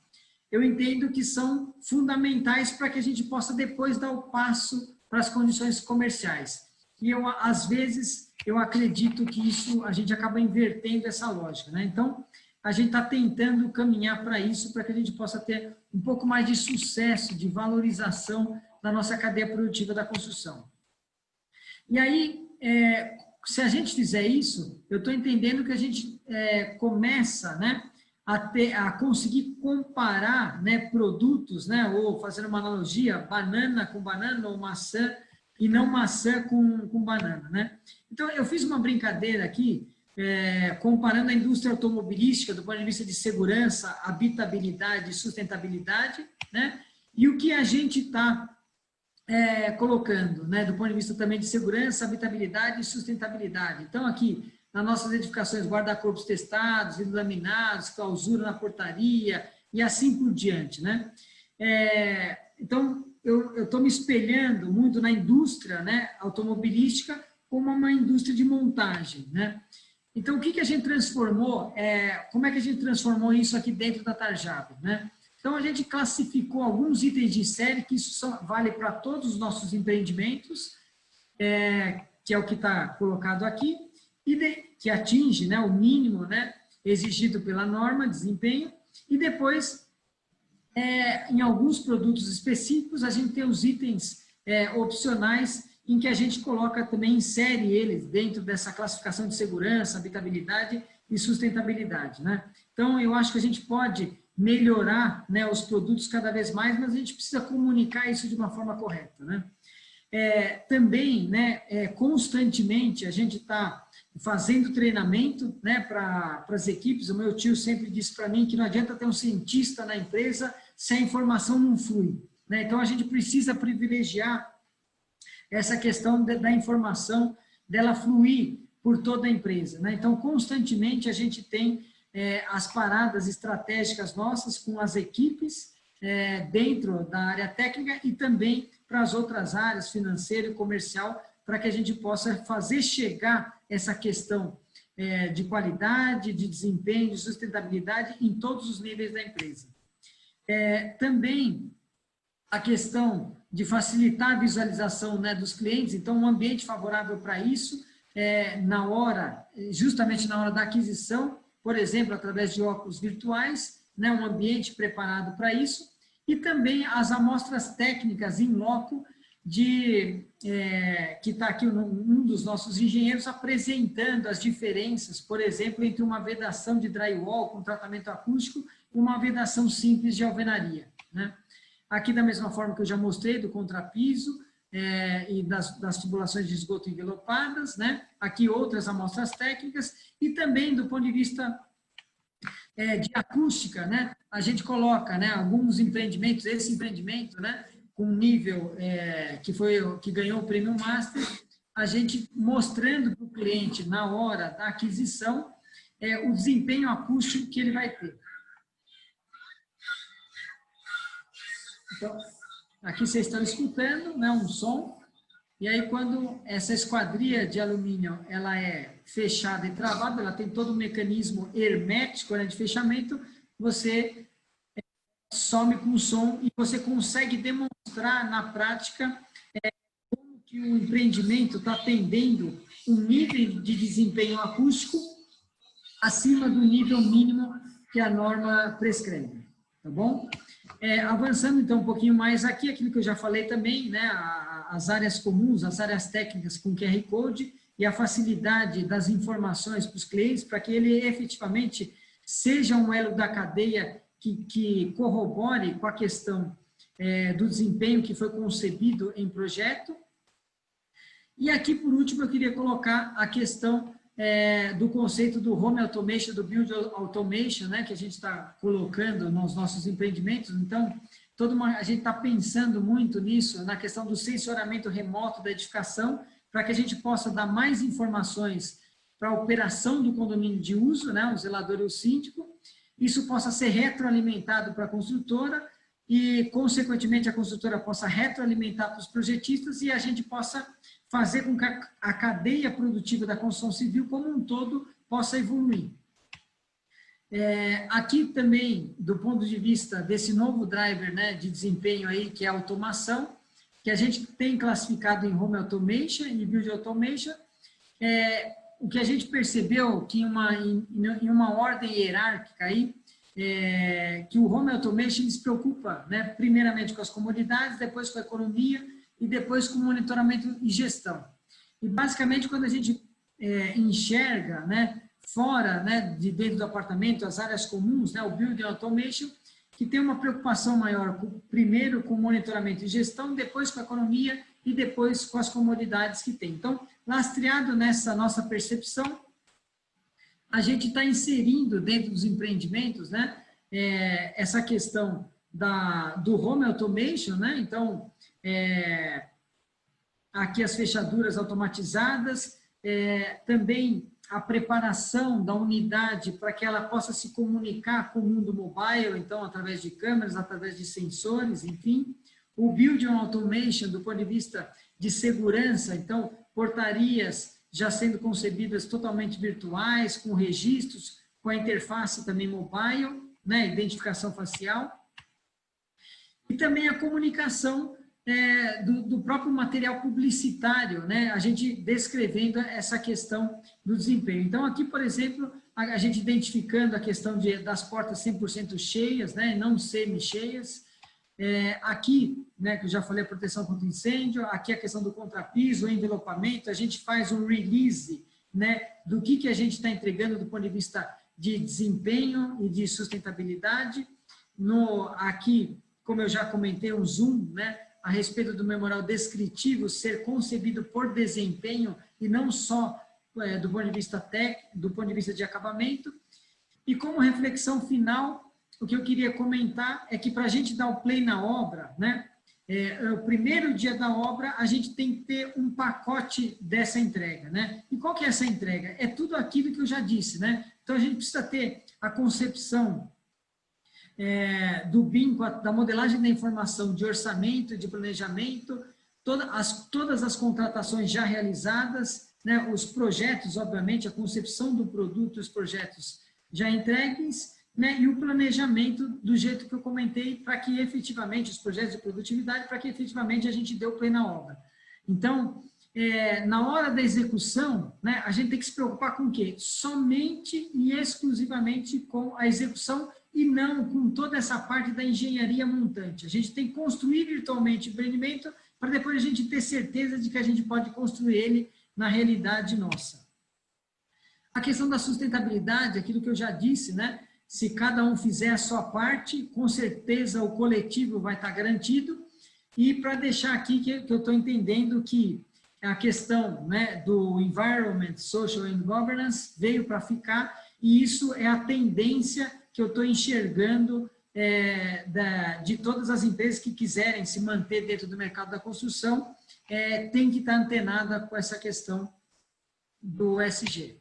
eu entendo que são fundamentais para que a gente possa depois dar o passo para as condições comerciais. E às vezes, eu acredito que isso, a gente acaba invertendo essa lógica, né? Então, a gente está tentando caminhar para isso, para que a gente possa ter um pouco mais de sucesso, de valorização da nossa cadeia produtiva da construção. E aí, se a gente fizer isso, eu estou entendendo que a gente começa, né, a conseguir comparar, né, produtos, né, ou fazendo uma analogia, banana com banana ou maçã, e não maçã com banana, né? Então, eu fiz uma brincadeira aqui, comparando a indústria automobilística do ponto de vista de segurança, habitabilidade e sustentabilidade, né? E o que a gente está colocando, né, do ponto de vista também de segurança, habitabilidade e sustentabilidade. Então, aqui, nas nossas edificações, guarda-corpos testados, vidros laminados, clausura na portaria e assim por diante, né? Então, eu estou me espelhando muito na indústria, né, automobilística como uma indústria de montagem, né? Então, o que a gente transformou, como é que a gente transformou isso aqui dentro da Tarjab, né? Então, a gente classificou alguns itens de série, que isso vale para todos os nossos empreendimentos, que é o que está colocado aqui, e que atinge, né, o mínimo, né, exigido pela norma de desempenho, e depois, em alguns produtos específicos, a gente tem os itens opcionais, em que a gente coloca também, insere eles dentro dessa classificação de segurança, habitabilidade e sustentabilidade, né? Então, eu acho que a gente pode melhorar, né, os produtos cada vez mais, mas a gente precisa comunicar isso de uma forma correta, né? Também, né, constantemente, a gente está fazendo treinamento, né, para as equipes. O meu tio sempre disse para mim que não adianta ter um cientista na empresa se a informação não flui, né? Então, a gente precisa privilegiar essa questão da informação, dela fluir por toda a empresa, né? Então, constantemente, a gente tem as paradas estratégicas nossas com as equipes dentro da área técnica e também para as outras áreas, financeira e comercial, para que a gente possa fazer chegar essa questão de qualidade, de desempenho, de sustentabilidade em todos os níveis da empresa. Também a questão de facilitar a visualização, né, dos clientes, então um ambiente favorável para isso, justamente na hora da aquisição, por exemplo, através de óculos virtuais, né, um ambiente preparado para isso, e também as amostras técnicas em loco, que está aqui um dos nossos engenheiros apresentando as diferenças, por exemplo, entre uma vedação de drywall com tratamento acústico e uma vedação simples de alvenaria, né? Aqui, da mesma forma que eu já mostrei, do contrapiso e das tubulações de esgoto envelopadas, né? Aqui outras amostras técnicas e também do ponto de vista de acústica, né? A gente coloca, né, alguns empreendimentos, esse empreendimento, né, com nível que ganhou o Prêmio Master, a gente mostrando para o cliente, na hora da aquisição, o desempenho acústico que ele vai ter. Então, aqui vocês estão escutando, né, um som, e aí quando essa esquadria de alumínio ela é fechada e travada, ela tem todo um mecanismo hermético, né, de fechamento, você some com o som e você consegue demonstrar na prática como que o empreendimento está atendendo um nível de desempenho acústico acima do nível mínimo que a norma prescreve, tá bom? Avançando então um pouquinho mais aqui, aquilo que eu já falei também, né, as áreas comuns, as áreas técnicas com QR Code e a facilidade das informações para os clientes, para que ele efetivamente seja um elo da cadeia que corrobore com a questão do desempenho que foi concebido em projeto. E aqui, por último, eu queria colocar a questão do conceito do Home Automation, do Build Automation, né, que a gente está colocando nos nossos empreendimentos. Então, a gente está pensando muito nisso, na questão do sensoramento remoto da edificação, para que a gente possa dar mais informações para a operação do condomínio de uso, né, o zelador e o síndico. Isso possa ser retroalimentado para a construtora e, consequentemente, a construtora possa retroalimentar para os projetistas e a gente possa fazer com que a cadeia produtiva da construção civil como um todo possa evoluir. Aqui também, do ponto de vista desse novo driver, né, de desempenho aí, que é a automação, que a gente tem classificado em Home Automation e Build Automation, o que a gente percebeu que em uma ordem hierárquica aí, que o Home Automation se preocupa, né, primeiramente com as comodidades, depois com a economia e depois com o monitoramento e gestão. E basicamente quando a gente enxerga, né, fora, né, de dentro do apartamento, as áreas comuns, né, o Building Automation, que tem uma preocupação maior, primeiro com o monitoramento e gestão, depois com a economia e depois com as comodidades que tem. Então, lastreado nessa nossa percepção, a gente está inserindo dentro dos empreendimentos, né, essa questão do home automation, né? Então, aqui as fechaduras automatizadas, também a preparação da unidade para que ela possa se comunicar com o mundo mobile, então, através de câmeras, através de sensores, enfim. O Building Automation, do ponto de vista de segurança, então, portarias já sendo concebidas totalmente virtuais, com registros, com a interface também mobile, né, identificação facial. E também a comunicação do próprio material publicitário, né? A gente descrevendo essa questão do desempenho. Então, aqui, por exemplo, a gente identificando a questão das portas 100% cheias, né? Não semi-cheias. Aqui, né, que eu já falei, a proteção contra incêndio, aqui a questão do contrapiso, o envelopamento, a gente faz um release, né, do que a gente está entregando do ponto de vista de desempenho e de sustentabilidade. Aqui, como eu já comentei, um zoom, né, a respeito do memorial descritivo ser concebido por desempenho e não só do ponto de vista técnico, do ponto de vista de acabamento. E como reflexão final, o que eu queria comentar é que para a gente dar o play na obra, né, o primeiro dia da obra, a gente tem que ter um pacote dessa entrega, né? E qual que é essa entrega? É tudo aquilo que eu já disse, né? Então, a gente precisa ter a concepção do BIM, da modelagem da informação, de orçamento, de planejamento, todas as contratações já realizadas, né, os projetos, obviamente, a concepção do produto, os projetos já entregues, né, e o planejamento do jeito que eu comentei, para que efetivamente, os projetos de produtividade, para que efetivamente a gente dê o play na obra. Então, na hora da execução, né, a gente tem que se preocupar com o quê? Somente e exclusivamente com a execução e não com toda essa parte da engenharia montante. A gente tem que construir virtualmente o empreendimento para depois a gente ter certeza de que a gente pode construir ele na realidade nossa. A questão da sustentabilidade, aquilo que eu já disse, né? Se cada um fizer a sua parte, com certeza o coletivo vai estar garantido. E para deixar aqui que eu estou entendendo que a questão, né, do Environment, Social and Governance veio para ficar, e isso é a tendência que eu estou enxergando de todas as empresas que quiserem se manter dentro do mercado da construção, tem que estar antenada com essa questão do ESG.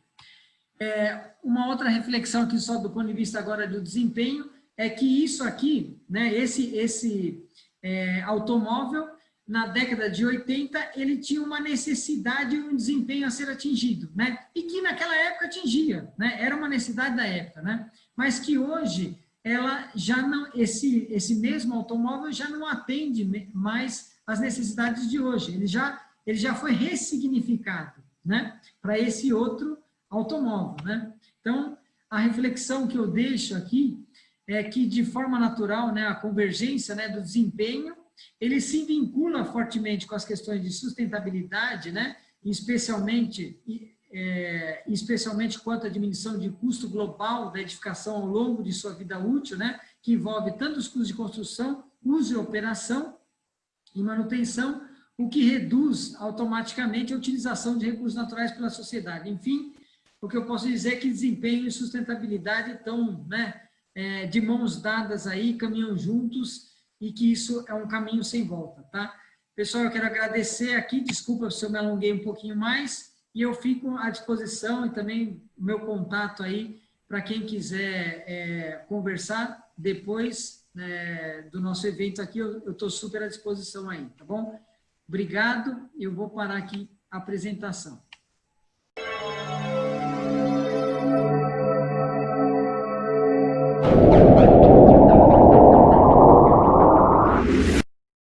Uma outra reflexão aqui só do ponto de vista agora do desempenho, é que isso aqui, né, esse automóvel, na década de 80, ele tinha uma necessidade e um desempenho a ser atingido, né? E que naquela época atingia, né? Era uma necessidade da época, né? Mas que hoje, ela já não, esse mesmo automóvel já não atende mais às necessidades de hoje. Ele já foi ressignificado, né? Para esse outro automóvel, né? Então, a reflexão que eu deixo aqui é que, de forma natural, né, a convergência, né, do desempenho, ele se vincula fortemente com as questões de sustentabilidade, né, especialmente quanto à diminuição de custo global da edificação ao longo de sua vida útil, né, que envolve tanto os custos de construção, uso e operação e manutenção, o que reduz automaticamente a utilização de recursos naturais pela sociedade. Enfim, o que eu posso dizer é que desempenho e sustentabilidade estão, né, de mãos dadas aí, caminham juntos, e que isso é um caminho sem volta, tá? Pessoal, eu quero agradecer aqui, desculpa se eu me alonguei um pouquinho mais, e eu fico à disposição e também o meu contato aí, para quem quiser conversar depois do nosso evento aqui, eu estou super à disposição aí, tá bom? Obrigado, eu vou parar aqui a apresentação.